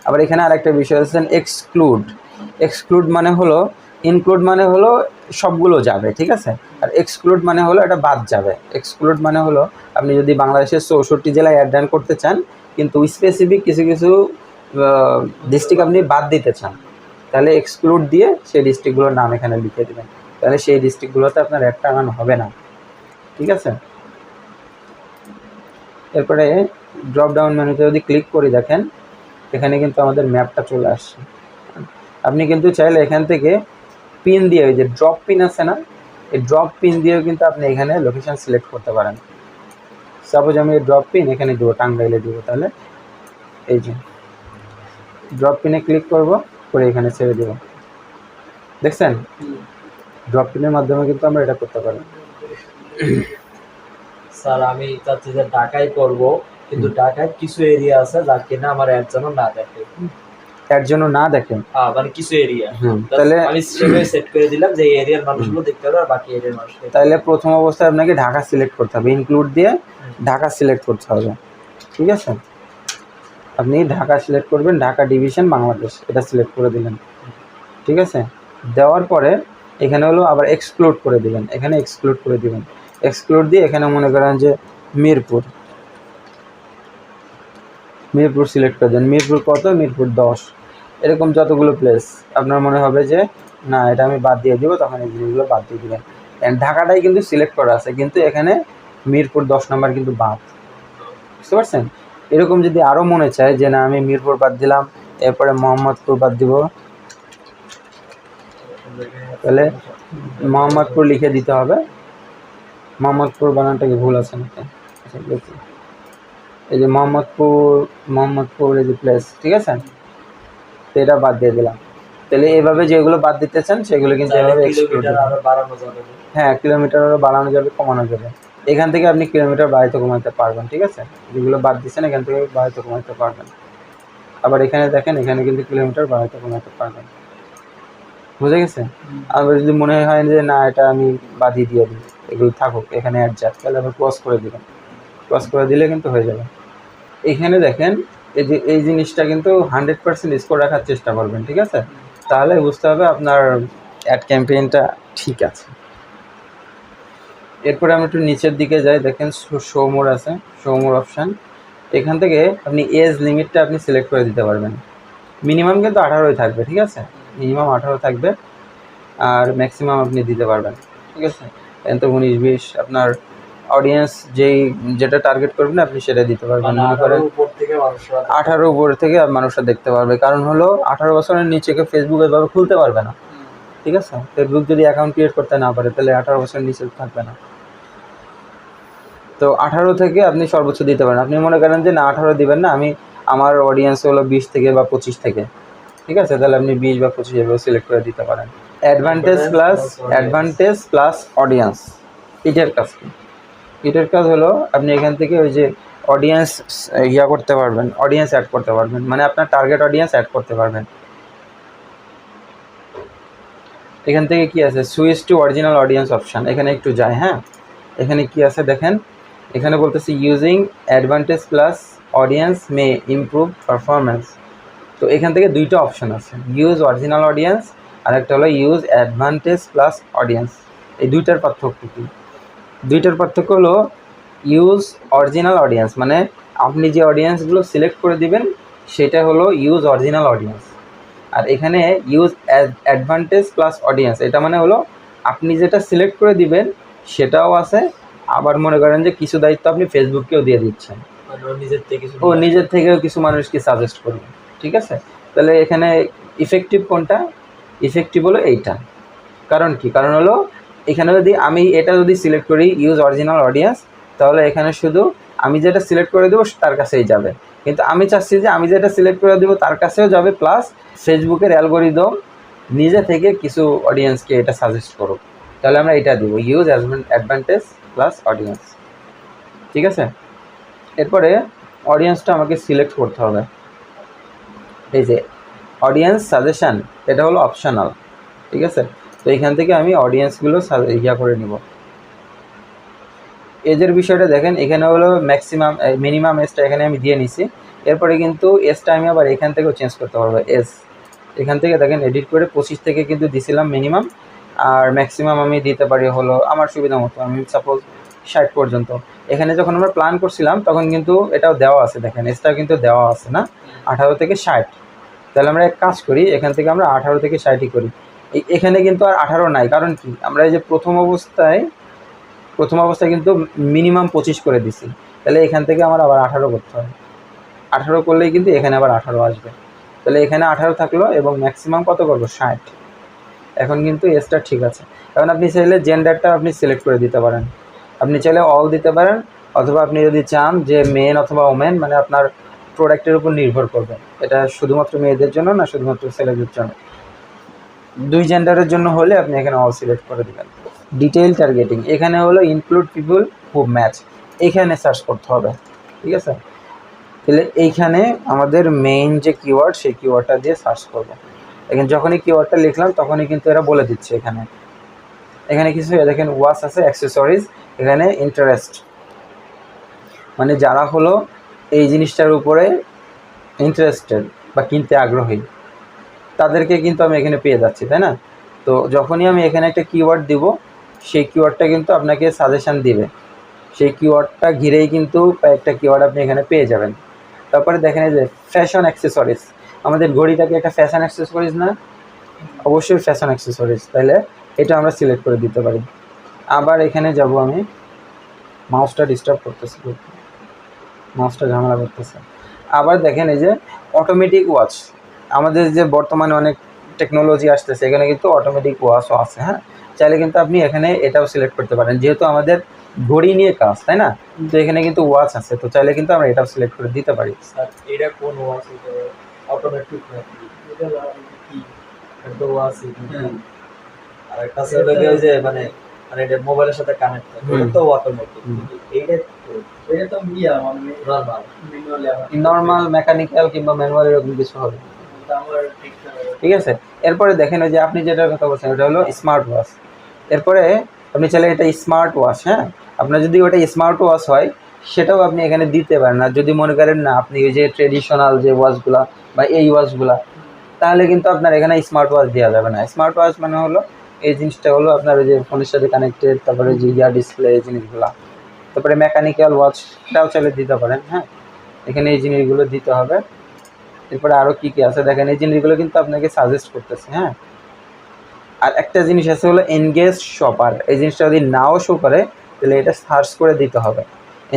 আবার এখানে আরেকটা বিষয় আছে এক্সক্লুড মানে হলো, ইনক্লুড মানে হলো সবগুলো যাবে, ঠিক আছে, আর এক্সক্লুড মানে হলো এটা বাদ যাবে। এক্সক্লুড মানে হলো আপনি যদি বাংলাদেশের 64 জেলায় অ্যাড রান করতে চান কিন্তু স্পেসিফিক কিছু কিছু ডিস্ট্রিক্ট আপনি বাদ দিতে চান, তাহলে এক্সক্লুড দিয়ে সেই ডিস্ট্রিক্টগুলোর নাম এখানে লিখে দেবেন, তাহলে সেই ডিস্ট্রিক্টগুলোতে আপনার একটা রান হবে না, ঠিক আছে। এরপরে ড্রপ ডাউন মেনুতে যদি ক্লিক করি দেখেন এখানে কিন্তু আমাদের ম্যাপটা চলে আসছে। আপনি কিন্তু চাইলে এখান থেকে পিন দিয়ে, ওই যে ড্রপ পিন আছে না, এই ড্রপ পিন দিয়েও কিন্তু আপনি এখানে লোকেশান সিলেক্ট করতে পারেন। সাপোজ আমি এই ড্রপ পিন এখানে দেবো, টাঙ্গাইলে দেবো, তাহলে এই যে ড্রপ পিনে ক্লিক করব, করে এখানে ছেড়ে দেবো, দেখছেন ড্রপ পিনের মাধ্যমে কিন্তু আমরা এটা করতে পারি। স্যার আমি চাচ্ছি যে ঢাকায় করব, কিন্তু ঢাকায় কিছু এরিয়া আছে যা কিনা আমার অ্যাড যেন না দেখে। অ্যাড যেন না দেখে, মানে কিছু এরিয়া তাহলে আমি সেভাবে সেট করে দিলাম যে এই এরিয়ার মানুষগুলো দেখতে পারবে আর বাকি এরিয়ার মানুষ দেখতে তাহলে প্রথম অবস্থায় আপনাকে ঢাকা সিলেক্ট করতে হবে, ইনক্লুড দিয়ে ঢাকা সিলেক্ট করতে হবে। ঠিক আছে, আপনি ঢাকা সিলেক্ট করবেন, ঢাকা ডিভিশন বাংলাদেশ, এটা সিলেক্ট করে দিলেন। ঠিক আছে, দেওয়ার পরে এখানে হলো আবার এক্সক্লুড করে দিবেন, এখানে এক্সক্লুড করে দিবেন। এক্সক্লুড দিয়ে এখানে মনে করেন যে মিরপুর, মিরপুর সিলেক্ট করে দেন। মিরপুর কত? মিরপুর 10। এরকম যতগুলো প্লেস আপনার মনে হবে যে না এটা আমি বাদ দিয়ে দিব, তখন এই জিনিসগুলো বাদ দিয়ে দিবেন। ঢাকাটাই কিন্তু সিলেক্ট করা আছে, কিন্তু এখানে মিরপুর 10 নম্বর কিন্তু বাদ। বুঝতে পারছেন? এরকম যদি আরও মনে চায় যে না আমি মিরপুর বাদ দিলাম, এরপরে মোহাম্মদপুর বাদ দিব, তাহলে মোহাম্মদপুর লিখে দিতে হবে। মোহাম্মদপুর বানানটা কি ভুল আছে নাকি? আচ্ছা দেখি, এই যে মোহাম্মদপুর এই যে প্লেস, ঠিক আছে, তো এটা বাদ দিয়ে দিলাম। তাহলে এইভাবে যেগুলো বাদ দিতে চান সেগুলো কিন্তু এভাবে হ্যাঁ, কিলোমিটার আরও বাড়ানো যাবে, কমানো যাবে। এখান থেকে আপনি কিলোমিটার বাড়াইতে কমাতে পারবেন। ঠিক আছে, যেগুলো বাদ দিচ্ছেন এখান থেকে বাড়াইতে কমাতে পারবেন। আবার এখানে দেখেন, এখানে কিন্তু কিলোমিটার বাড়াইতে কমাতে পারবেন। বুঝে গেছে? আবার যদি মনে হয় যে না এটা আমি বাদই দিয়ে দিই, এগুলো থাকুক, এখানে অ্যাডজাস্ট, তাহলে আবার ক্রস করে দিবেন। ক্রস করে দিলে কিন্তু হয়ে যাবে। এখানে দেখেন এই যে এই জিনিসটা কিন্তু 100% স্কোর রাখার চেষ্টা করবেন। ঠিক আছে, তাহলে বুঝতে হবে আপনার অ্যাড ক্যাম্পেইনটা ঠিক আছে। এরপরে আমরা একটু নিচের দিকে যাই, দেখেন শো মোর আছে, শো মোর অপশান। এখান থেকে আপনি এজ লিমিটটা আপনি সিলেক্ট করে দিতে পারবেন। মিনিমাম কিন্তু 18ই থাকবে। ঠিক আছে, মিনিমাম 18 থাকবে, আর ম্যাক্সিমাম আপনি দিতে পারবেন। ঠিক আছে, এত 19-20 আপনার অডিয়েন্স যেটা টার্গেট করবেন আপনি সেটা দিতে পারবেন। মনে করেন 18 উপর থেকে মানুষরা দেখতে পারবে, কারণ হলো 18 বছরের নিচে কেউ ফেসবুক এভাবে খুলতে পারবে না। ঠিক আছে, ফেসবুক যদি অ্যাকাউন্ট ক্রিয়েট করতে না পারে তাহলে 18 বছরের নিচে থাকবে না। তো 18 থেকে আপনি সর্বোচ্চ দিতে পারেন। আপনি মনে করেন যে না 18 দিবেন না, আমার অডিয়েন্স হলো 20 থেকে বা 25 থেকে, ঠিক আছে, তাহলে আপনি 20 বা 25 এভাবে সিলেক্ট করে দিতে পারেন। অ্যাডভান্টেজ প্লাস অডিয়েন্স, এটার কাজ কি? এটার কাজ হলো আপনি এখান থেকে ওই যে অডিয়েন্স করতে পারবেন, অডিয়েন্স অ্যাড করতে পারবেন, মানে আপনার টার্গেট অডিয়েন্স অ্যাড করতে পারবেন। এখান থেকে কি আছে? Switch to original audience option, এখানে একটু যায়। হ্যাঁ, এখানে কি আছে দেখেন, এখানে বলতেছি ইউজিং অ্যাডভান্টেজ প্লাস অডিয়েন্স মে ইমপ্রুভ পারফরমেন্স। তো এখান থেকে দুইটা অপশান আছে, ইউজ অরিজিনাল অডিয়েন্স আর একটা হলো ইউজ অ্যাডভান্টেজ প্লাস অডিয়েন্স। এই দুইটার পার্থক্য কী? দুইটার পার্থক্য হলো ইউজ অরিজিনাল অডিয়েন্স মানে আপনি যে অডিয়েন্সগুলো সিলেক্ট করে দিবেন সেটা হলো ইউজ অরিজিনাল অডিয়েন্স, আর এখানে ইউজ অ্যাডভান্টেজ প্লাস অডিয়েন্স এটা মানে হলো আপনি যেটা সিলেক্ট করে দিবেন সেটাও আছে, আবার মনে করেন যে কিছু দায়িত্ব আপনি ফেসবুককেও দিয়ে দিচ্ছেন, নিজের থেকেও কিছু মানুষকে সাজেস্ট করবেন। ঠিক আছে, তাহলে এখানে ইফেক্টিভ কোনটা? ইফেক্টিভ হলো এইটা। কারণ কি? কারণ হলো এখানে যদি আমি এটা যদি সিলেক্ট করি ইউজ অরিজিনাল অডিয়েন্স, তাহলে এখানে শুধু আমি যেটা সিলেক্ট করে দেবো তার কাছেই যাবে, কিন্তু আমি চাচ্ছি যে আমি যেটা সিলেক্ট করে দেবো তার কাছেও যাবে, প্লাস ফেসবুকের অ্যালগোরিদম নিজে থেকে কিছু অডিয়েন্সকে এটা সাজেস্ট করুক, তাহলে আমরা এটা দেবো ইউজ অ্যাডভান্টেজ প্লাস অডিয়েন্স। ঠিক আছে, এরপরে অডিয়েন্সটা আমাকে সিলেক্ট করতে হবে। এই যে অডিয়েন্স সাজেশান এটা হলো অপশনাল। ঠিক আছে, তো এখান থেকে আমি অডিয়েন্সগুলো করে নিব। এজের বিষয়টা দেখেন, এখানে হলো ম্যাক্সিমাম মিনিমাম এজটা এখানে আমি দিয়ে নিছি, এরপরে কিন্তু এজটা আমি আবার এখান থেকেও চেঞ্জ করতে পারবো। এজ এখান থেকে দেখেন এডিট করে 25 থেকে কিন্তু দিছিলাম মিনিমাম, আর ম্যাক্সিমাম আমি দিতে পারি হলো আমার সুবিধা মতো, আমি সাপোজ 60 পর্যন্ত। এখানে যখন আমরা প্ল্যান করছিলাম তখন কিন্তু এটাও দেওয়া আছে, দেখেন এজটাও কিন্তু দেওয়া আছে না, 18 থেকে 60। তাহলে আমরা এক কাজ করি, এখান থেকে আমরা 18 থেকে 60ই করি। এখানে কিন্তু আর 18 নাই, কারণ কি আমরা এই যে প্রথম অবস্থায় কিন্তু মিনিমাম 25 করে দিছি, তাহলে এখান থেকে আমার আবার 18 করতে হবে। 18 করলেই কিন্তু এখানে আবার 18 আসবে, তাহলে এখানে 18 থাকলো এবং ম্যাক্সিমাম কত করবো? 60। এখন কিন্তু এজটা ঠিক আছে। এখন আপনি চাইলে জেন্ডারটা আপনি সিলেক্ট করে দিতে পারেন, আপনি চাইলে অল দিতে পারেন, অথবা আপনি যদি চান যে মেন অথবা ওমেন, মানে আপনার প্রোডাক্টের উপর নির্ভর করবে, এটা শুধুমাত্র মেয়েদের জন্য না শুধুমাত্র ছেলেদের জন্য, দুই জেন্ডারের জন্য হলে আপনি এখানে অল সিলেক্ট করে দেবেন। ডিটেইল টার্গেটিং এখানে হলো ইনক্লুড পিপল হু ম্যাচ, এখানে সার্চ করতে হবে। ঠিক আছে, তাহলে এইখানে আমাদের মেইন যে কিওয়ার্ড সেই কিওয়ার্ডটা দিয়ে সার্চ করবো। এখানে যখনই কিওয়ার্ডটা লিখলাম তখনই কিন্তু এরা বলে দিচ্ছে এখানে কিছু দেখেন ওয়াচ আছে, অ্যাক্সেসরিজ, এখানে ইন্টারেস্ট, মানে যারা হলো এই জিনিসটার উপরে ইন্টারেস্টেড বা কিনতে আগ্রহী তাদেরকে কিন্তু আমি এখানে পেয়ে যাচ্ছি, তাই না? তো যখনই আমি এখানে একটা কিওয়ার্ড দিব সেই কিওয়ার্ডটা কিন্তু আপনাকে সাজেশান দিবে, সেই কিওয়ার্ডটা ঘিরেই কিন্তু কয়েকটা কিওয়ার্ড আপনি এখানে পেয়ে যাবেন। তারপরে দেখেন এই যে ফ্যাশন অ্যাক্সেসরিজ, আমাদের ঘড়িটাকে একটা ফ্যাশন অ্যাক্সেসরিজ না? অবশ্যই ফ্যাশন অ্যাক্সেসরিজ, তাহলে এটা আমরা সিলেক্ট করে দিতে পারি। আবার এখানে যাব আমি, মাউসটা ডিস্টার্ব করতেছে, মাউসটা ঝামেলা করতেছে। আবার দেখেন এই যে অটোমেটিক ওয়াচ, আমাদের যে বর্তমানে অনেক টেকনোলজি আসতেছে এখানে কিন্তু অটোমেটিক ওয়াচও আছে। হ্যাঁ, চাইলে কিন্তু আপনি এখানে এটাও সিলেক্ট করতে পারেন, যেহেতু আমাদের ঘড়ি নিয়ে কাজ, তাই না? তো এখানে কিন্তু ওয়াচ আছে, তো চাইলে কিন্তু আমরা এটাও সিলেক্ট করে দিতে পারি। স্যার এটা কোন ওয়াচ? এটা অটোমেটিক নাকি? এটা কি একটা ওয়াচ? আর একটা আছে ওই যে মানে মানে এটা মোবাইলের সাথে কানেক্ট থাকে, এটা তো অটোমেটিক। এইটা তো মানে নর্মাল মেকানিক্যাল কিংবা ম্যানুয়াল এরকম কিছু হবে, ঠিক আছে? এরপরে দেখেন ওই যে আপনি যেটার কথা বলছেন ওটা হলো স্মার্ট ওয়াচ। এরপরে আপনি চাইলে এটা স্মার্ট ওয়াচ, হ্যাঁ, আপনার যদি ওটা স্মার্ট ওয়াচ হয় সেটাও আপনি এখানে দিতে পারেন। আর যদি মনে করেন না আপনি ওই যে ট্রেডিশনাল যে ওয়াচগুলা বা এই ওয়াচগুলা, তাহলে কিন্তু আপনার এখানে স্মার্ট ওয়াচ দেওয়া যাবে না। স্মার্ট ওয়াচ মানে হলো এই জিনিসটা হলো আপনার ওই যে ফোনের সাথে কানেক্টেড, তারপরে যে ডিসপ্লে এই জিনিসগুলা। তারপরে মেকানিক্যাল ওয়াচ এটাও চাইলে দিতে পারেন। হ্যাঁ, এখানে এই জিনিসগুলো দিতে হবে। এরপরে আরও কী কী আছে দেখেন, এই জিনিসগুলো কিন্তু আপনাকে সাজেস্ট করতেছে। হ্যাঁ, আর একটা জিনিস আছে হলো এনগেজ শপার, এই জিনিসটা যদি নাও শো করে তাহলে এটা সার্চ করে দিতে হবে।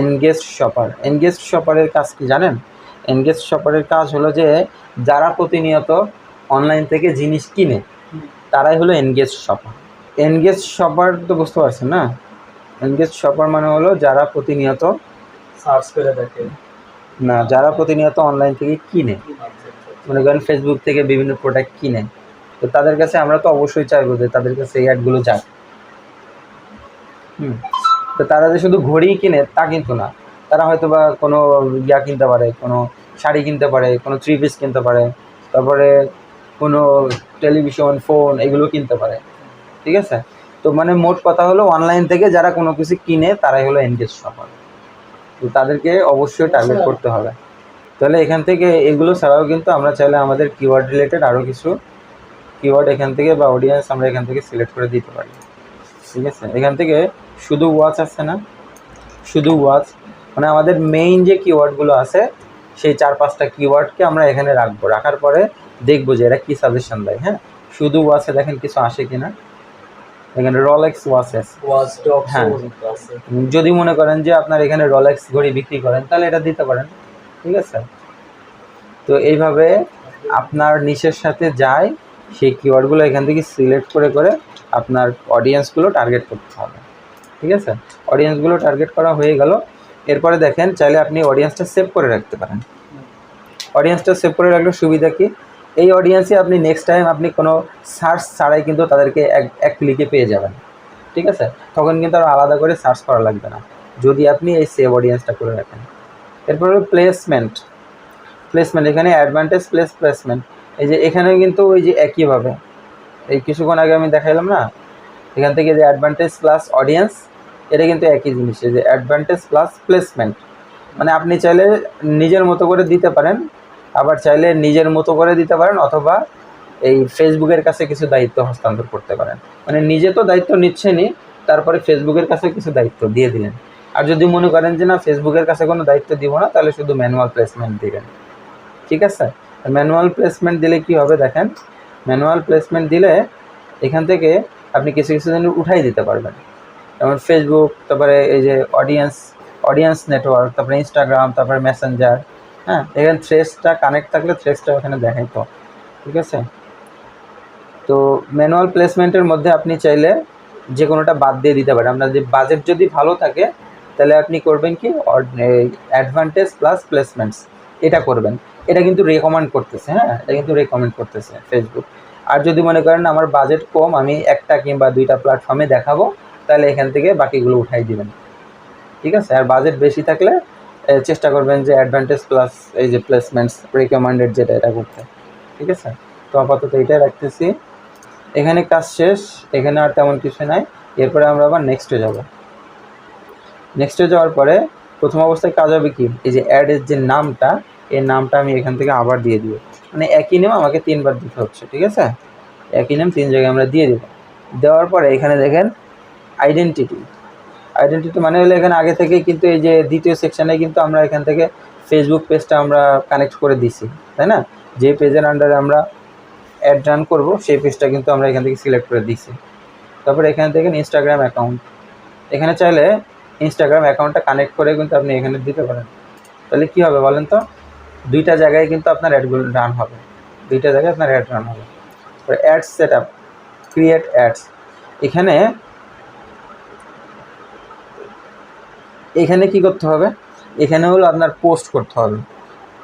এনগেজ শপার, এনগেজ শপারের কাজ কি জানেন? এনগেজ শপারের কাজ হলো যে যারা প্রতিনিয়ত অনলাইন থেকে জিনিস কিনে তারাই হলো এনগেজ শপার। এনগেজ শপার তো বুঝতে পারছেন না? এনগেজ শপার মানে হলো যারা প্রতিনিয়ত সার্চ করে দেখে না, যারা প্রতিনিয়ত অনলাইন থেকে কিনে, মনে করেন ফেসবুক থেকে বিভিন্ন প্রোডাক্ট কিনে, তো তাদের কাছে আমরা তো অবশ্যই চাইবো যে তাদের কাছে এই অ্যাডগুলো যাক। তো তারা যে শুধু ঘড়িই কিনে তা কিন্তু না, তারা হয়তো বা কোনো কিনতে পারে, কোনো শাড়ি কিনতে পারে, কোনো থ্রি পিস কিনতে পারে, তারপরে কোনো টেলিভিশন, ফোন এগুলো কিনতে পারে, ঠিক আছে? তো মানে মোট কথা হলো অনলাইন থেকে যারা কোনো কিছু কিনে তারাই হলো এনগেজ শপার, তো তাদেরকে অবশ্যই টার্গেট করতে হবে। তাহলে এখান থেকে এগুলো ছাড়াও কিন্তু আমরা চাইলে আমাদের কিওয়ার্ড রিলেটেড আরও কিছু কিওয়ার্ড এখান থেকে বা অডিয়েন্স আমরা এখান থেকে সিলেক্ট করে দিতে পারি, ঠিক আছে? এখান থেকে শুধু ওয়াচ আছে না, শুধু ওয়াচ মানে আমাদের মেইন যে কিওয়ার্ডগুলো আছে সেই 4-5টা কিওয়ার্ডকে আমরা এখানে রাখবো, রাখার পরে দেখবো যে এরা কী সাজেশন দেয়। হ্যাঁ, শুধু ওয়াচে দেখেন কিছু আসে কিনা। এখানে রলেক্স ওয়াচেস, হ্যাঁ, যদি মনে করেন যে আপনার এখানে রলেক্স ঘড়ি বিক্রি করেন তাহলে এটা দিতে পারেন, ঠিক আছে? তো এইভাবে আপনার নিশের সাথে যায় সেই কিওয়ার্ডগুলো এখান থেকে সিলেক্ট করে করে আপনার অডিয়েন্সগুলো টার্গেট করতে হবে, ঠিক আছে? অডিয়েন্সগুলো টার্গেট করা হয়ে গেল। এরপরে দেখেন চাইলে আপনি অডিয়েন্সটা সেভ করে রাখতে পারেন। অডিয়েন্সটা সেভ করে রাখলে সুবিধা কি, এই অডিয়েন্সে আপনি নেক্সট টাইম আপনি কোনো সার্চ ছাড়াই কিন্তু তাদেরকে এক ক্লিকে পেয়ে যাবেন, ঠিক আছে? তখন কিন্তু আর আলাদা করে সার্চ করা লাগবে না যদি আপনি এই সেভ অডিয়েন্সটা করে রাখেন। এরপর হলো প্লেসমেন্ট। প্লেসমেন্ট এখানে অ্যাডভান্টেজ প্লেসমেন্ট, এই যে এখানেও কিন্তু ওই যে একইভাবে এই কিছুক্ষণ আগে আমি দেখাইলাম না, এখান থেকে যে অ্যাডভান্টেজ প্লাস অডিয়েন্স, এটা কিন্তু একই জিনিস, যে অ্যাডভান্টেজ প্লাস প্লেসমেন্ট। মানে আপনি চাইলে নিজের মতো করে দিতে পারেন, আবার চাইলে নিজের মতো করে দিতে পারেন, অথবা এই ফেসবুকের কাছে কিছু দায়িত্ব হস্তান্তর করতে পারেন। মানে নিজে তো দায়িত্ব নিচ্ছেনই, তারপরে ফেসবুকের কাছে কিছু দায়িত্ব দিয়ে দিলেন। আর যদি মনে করেন যে না ফেসবুকের কাছে কোনো দায়িত্ব দিব না, তাহলে শুধু ম্যানুয়াল প্লেসমেন্ট দিবেন, ঠিক আছে? ম্যানুয়াল প্লেসমেন্ট দিলে কি হবে দেখেন, ম্যানুয়াল প্লেসমেন্ট দিলে এখান থেকে আপনি কিছু কিছু জিনিস উঠাই দিতে পারবেন, যেমন ফেসবুক, তারপরে এই যে অডিয়েন্স নেটওয়ার্ক, তারপরে ইনস্টাগ্রাম, তারপরে মেসেঞ্জার। হ্যাঁ, এখানে থ্রেডসটা কানেক্ট থাকলে থ্রেডসটা ওখানে দেখাই তো, ঠিক আছে? তো ম্যানুয়াল প্লেসমেন্টের মধ্যে আপনি চাইলে যে কোনোটা বাদ দিয়ে দিতে পারেন। আপনার যে বাজেট যদি ভালো থাকে তাহলে আপনি করবেন কি, অ্যাডভান্টেজ প্লাস প্লেসমেন্টস এটা করবেন। এটা কিন্তু রেকমেন্ড করতেছে, হ্যাঁ, এটা কিন্তু রেকমেন্ড করতেছে ফেসবুক। আর যদি মনে করেন আমার বাজেট কম, আমি একটা কিংবা 2টা প্ল্যাটফর্মে দেখাবো, তাহলে এখান থেকে বাকিগুলো উঠাই দিবেন, ঠিক আছে? আর বাজেট বেশি থাকলে চেষ্টা করবেন যে অ্যাডভান্টেজ প্লাস এই যে প্লেসমেন্টস রিকমেন্ডেড যেটা এটা করতে, ঠিক আছে। তো আপাতত এইটাই রাখতেছি। এখানে কাজ শেষ, এখানে আর তেমন কিছু নাই। এরপরে আমরা আবার নেক্সটে যাব। নেক্সটে যাওয়ার পরে প্রথম অবস্থায় কাজ হবে কি, এই যে অ্যাডের যে নামটা, এই নামটা আমি এখান থেকে আবার দিয়ে দিব, মানে একই নেম আমাকে 3বার দিতে হচ্ছে, ঠিক আছে। একই নেম 3 জায়গায় আমরা দিয়ে দেব। দেওয়ার পরে এখানে দেখেন আইডেন্টিটি। আইডেন্টিটি মানে হলো এখানে আগে থেকেই কিন্তু এই যে দ্বিতীয় সেকশানে কিন্তু আমরা এখান থেকে ফেসবুক পেজটা আমরা কানেক্ট করে দিছি, তাই না। যে পেজের আন্ডারে আমরা অ্যাড রান করব সেই পেজটা কিন্তু আমরা এখান থেকে সিলেক্ট করে দিছি। তারপরে এখানে দেখেন ইনস্টাগ্রাম অ্যাকাউন্ট, এখানে চাইলে ইনস্টাগ্রাম অ্যাকাউন্টটা কানেক্ট করে কিন্তু আপনি এখানে দিতে পারেন। তাহলে কী হবে বলেন তো, 2টা জায়গায় কিন্তু আপনার অ্যাডগুলো রান হবে, 2টা জায়গায় আপনার অ্যাড রান হবে। তারপরে ads set up, create ads. এখানে কি করতে হবে, এখানে হলো আপনার পোস্ট করতে হবে।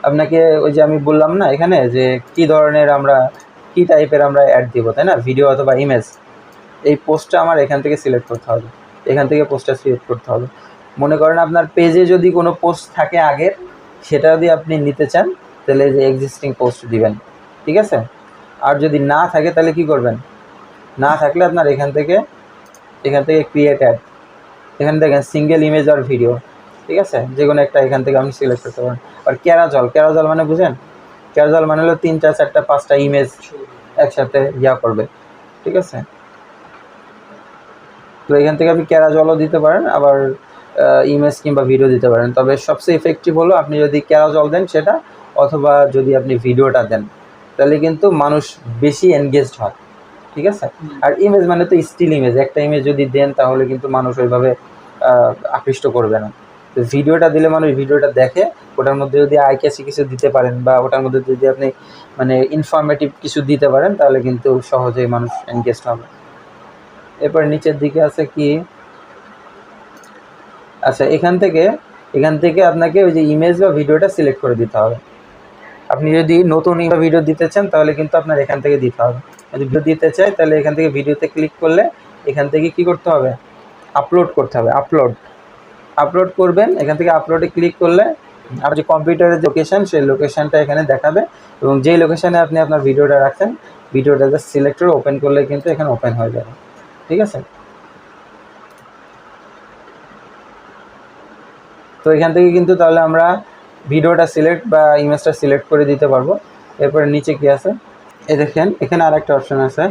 আপনাকে ওই যে আমি বললাম না এখানে যে কী ধরনের আমরা কী টাইপের আমরা অ্যাড দিব, তাই না, ভিডিও অথবা ইমেজ। এই পোস্টটা আমার এখান থেকে সিলেক্ট করতে হবে, এখান থেকে পোস্টটা সিলেক্ট করতে হবে। মনে করেন আপনার পেজে যদি কোনো পোস্ট থাকে আগের, সেটা যদি আপনি নিতে চান তাহলে যে এক্সিস্টিং পোস্ট দিবেন, ঠিক আছে। আর যদি না থাকে তাহলে কি করবেন, না থাকলে আপনার এখান থেকে ক্রিয়েট অ্যাড, এখানে দেখেন সিঙ্গেল ইমেজ আর ভিডিও, ঠিক আছে, যে কোনো একটা এখান থেকে আপনি সিলেক্ট করতে পারেন। আর ক্যারাজল মানে বুঝেন, ক্যারাজল মানে হলো 3টা 4টা 5টা ইমেজ একসাথে করবে, ঠিক আছে। তো এখান থেকে আপনি ক্যারাজলও দিতে পারেন, আবার ইমেজ কিংবা ভিডিও দিতে পারেন। তবে সবচেয়ে ইফেক্টিভ হলো আপনি যদি ক্যারাজল দেন সেটা, অথবা যদি আপনি ভিডিওটা দেন, তাহলে কিন্তু মানুষ বেশি এনগেজড হয়, ঠিক আছে। আর ইমেজ মানে তো স্টিল ইমেজ, একটা ইমেজ যদি দেন তাহলে কিন্তু মানুষ ওইভাবে আকৃষ্ট করবে না। তো ভিডিওটা দিলে মানুষ ভিডিওটা দেখে, ওটার মধ্যে যদি আই ক্যাচি কিছু দিতে পারেন বা ওটার মধ্যে যদি আপনি মানে ইনফরমেটিভ কিছু দিতে পারেন তাহলে কিন্তু সহজেই মানুষ এনগেজড হবে। এরপর নিচের দিকে আছে কি, আচ্ছা এখান থেকে আপনাকে ওই যে ইমেজ বা ভিডিওটা সিলেক্ট করে দিতে হবে। আপনি যদি নতুন ভিডিও দিতে চান তাহলে কিন্তু আপনার এখান থেকে দিতে হবে। যদি ভিডিও দিতে চাই তাহলে এখান থেকে ভিডিওতে ক্লিক করলে এখান থেকে কি করতে হবে, আপলোড করতে হবে। আপলোড করবেন, এখান থেকে আপলোডে ক্লিক করলে আপনার যে কম্পিউটারের লোকেশান সেই লোকেশানটা এখানে দেখাবে, এবং যেই লোকেশানে আপনি আপনার ভিডিওটা রাখছেন ভিডিওটা জাস্ট সিলেক্ট করে ওপেন করলে কিন্তু এখানে ওপেন হয়ে যাবে, ঠিক আছে। তো এখান থেকে কিন্তু তাহলে আমরা ভিডিওটা সিলেক্ট বা ইমেজটা সিলেক্ট করে দিতে পারবো। এরপরে নিচে কি আছে, দেখেন এখানে আর একটা অপশান আছে,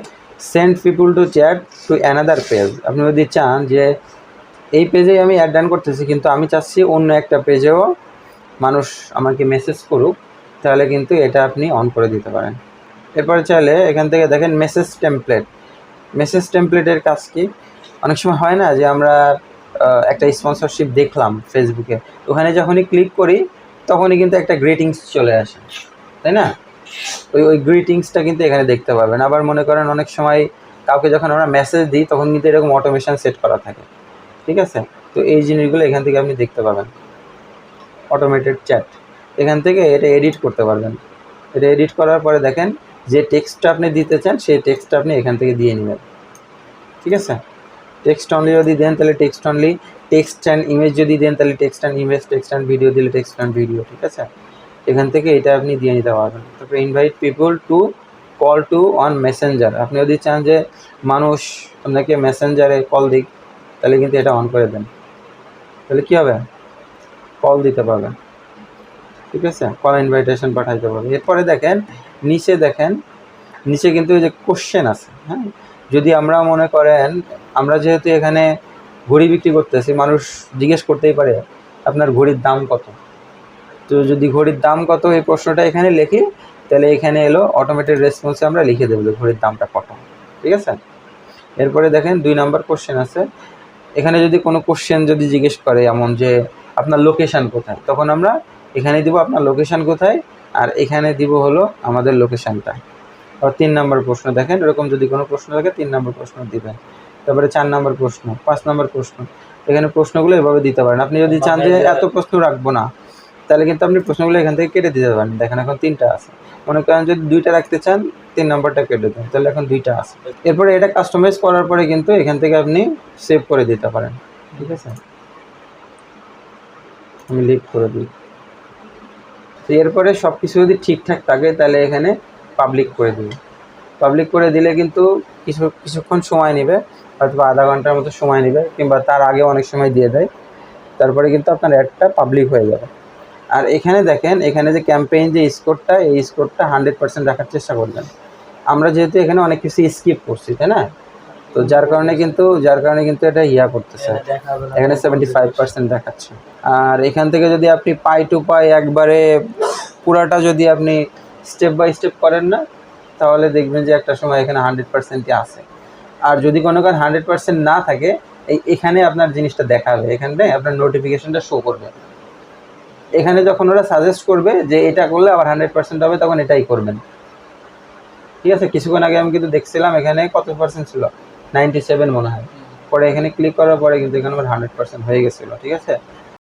send people to chat to another page. আপনি যদি চান যে এই পেজেই আমি অ্যাড ডান করতেছি কিন্তু আমি চাচ্ছি অন্য একটা পেজেও মানুষ আমাকে মেসেজ করুক, তাহলে কিন্তু এটা আপনি অন করে দিতে পারেন। এরপরে চাইলে এখান থেকে দেখেন মেসেজ টেমপ্লেটের কাজ কি, অনেক সময় হয় না যে আমরা একটা স্পন্সরশিপ দেখলাম ফেসবুকে, ওখানে যখনই ক্লিক করি তখনই কিন্তু একটা গ্রিটিংস চলে আসে, তাই না। ওই গ্রিটিংসটা কিন্তু এখানে দেখতে পাবেন। আবার মনে করেন অনেক সময় কাউকে যখন আমরা মেসেজ দিই তখন কিন্তু এরকম অটোমেশন সেট করা থাকে, ঠিক আছে। তো এই জিনিসগুলো এখান থেকে আপনি দেখতে পাবেন। অটোমেটেড চ্যাট, এখান থেকে এটা এডিট করতে পারবেন। এটা এডিট করার পরে দেখেন যে টেক্সটটা আপনি দিতে চান সেই টেক্সটটা আপনি এখান থেকে দিয়ে নেবেন, ঠিক আছে। টেক্সট অনলি যদি দেন তাহলে text only, text and image যদি দেন তাহলে text and image, text and video দিলে টেক্সট অ্যান্ড ভিডিও, ঠিক আছে। এখান থেকে এটা আপনি দিয়ে নিতে পারবেন। তারপরে invite people to call to on Messenger, আপনি যদি চান যে মানুষ আপনাকে মেসেঞ্জারে কল দিক তাহলে কিন্তু এটা অন করে দেন, তাহলে কী হবে, কল দিতে পারবেন, ঠিক আছে, কল ইনভাইটেশন পাঠাইতে পারবেন। এরপরে দেখেন নিচে কিন্তু ওই যে কোশ্চেন আছে, হ্যাঁ। যদি আমরা মনে করেন আমরা যেহেতু এখানে ঘড়ি বিক্রি করতেছি, মানুষ জিজ্ঞেস করতেই পারে আপনার ঘড়ির দাম কত। তো যদি ঘড়ির দাম কত এই প্রশ্নটা এখানে লিখি তাহলে এখানে এলো অটোমেটেড রেসপন্সে আমরা লিখে দেবো যে ঘড়ির দামটা কত, ঠিক আছে। এরপরে দেখেন 2 নাম্বার কোশ্চেন আছে, এখানে যদি কোনো কোশ্চেন যদি জিজ্ঞেস করে এমন যে আপনার লোকেশান কোথায়, তখন আমরা এখানে দিব আপনার লোকেশান কোথায়, আর এখানে দিব হলো আমাদের লোকেশানটা। আর 3 নাম্বার প্রশ্ন দেখেন, এরকম যদি কোনো প্রশ্ন থাকে 3 নাম্বার প্রশ্ন দিবেন। তারপরে 4 নাম্বার প্রশ্ন, 5 নাম্বার প্রশ্ন, এখানে প্রশ্নগুলো এভাবে দিতে পারেন। আপনি যদি চান যে এত প্রশ্ন রাখবো না তাহলে কিন্তু আপনি প্রশ্নগুলো এখান থেকে কেটে দিতে পারেন। দেখেন এখন 3টা আছে, মনে করেন যদি 2টা রাখতে চান 3 নাম্বারটা কেটে দেন, তাহলে এখন 2টা আছে। এরপরে এটা কাস্টমাইজ করার পরে কিন্তু এখান থেকে আপনি সেভ করে দিতে পারেন, ঠিক আছে। আমি লিভ করে দিই। তো এরপরে সব কিছু যদি ঠিকঠাক থাকে তাহলে এখানে পাবলিক করে দিই। পাবলিক করে দিলে কিন্তু কিছুক্ষণ সময় নেবে, হয়তো আধা ঘন্টার মতো সময় নেবে, কিংবা তার আগে অনেক সময় দিয়ে দেয়। তারপরে কিন্তু আপনার অ্যাডটা পাবলিক হয়ে যাবে। আর এখানে দেখেন, এখানে যে ক্যাম্পেইন যে স্কোরটা, এই স্কোরটা 100% রাখার চেষ্টা করবেন। আমরা যেহেতু এখানে অনেক কিছু স্কিপ করছি, তাই না? তো যার কারণে কিন্তু এটা করতেছে, দেখাবে না, এখানে 75% দেখাচ্ছে। আর এখান থেকে যদি আপনি পাই টু পাই একবারে পুরাটা যদি আপনি স্টেপ বাই স্টেপ করেন না, তাহলে দেখবেন যে একটা সময় এখানে 100%ই আসে। আর যদি কোনো কারণ 100% না থাকে, এখানে আপনার জিনিসটা দেখাবে, এখানে আপনার নোটিফিকেশনটা শো করবে। এখানে যখন ওরা সাজেস্ট করবে যে এটা করলে আবার 100% হবে, তখন এটাই করবেন। ঠিক আছে, কিছুক্ষণ আগে আমি কিন্তু দেখছিলাম এখানে কত পার্সেন্ট ছিল, 97 মনে হয়। পরে এখানে ক্লিক করার পরে কিন্তু এখানে আমার 100% হয়ে গেছিলো। ঠিক আছে,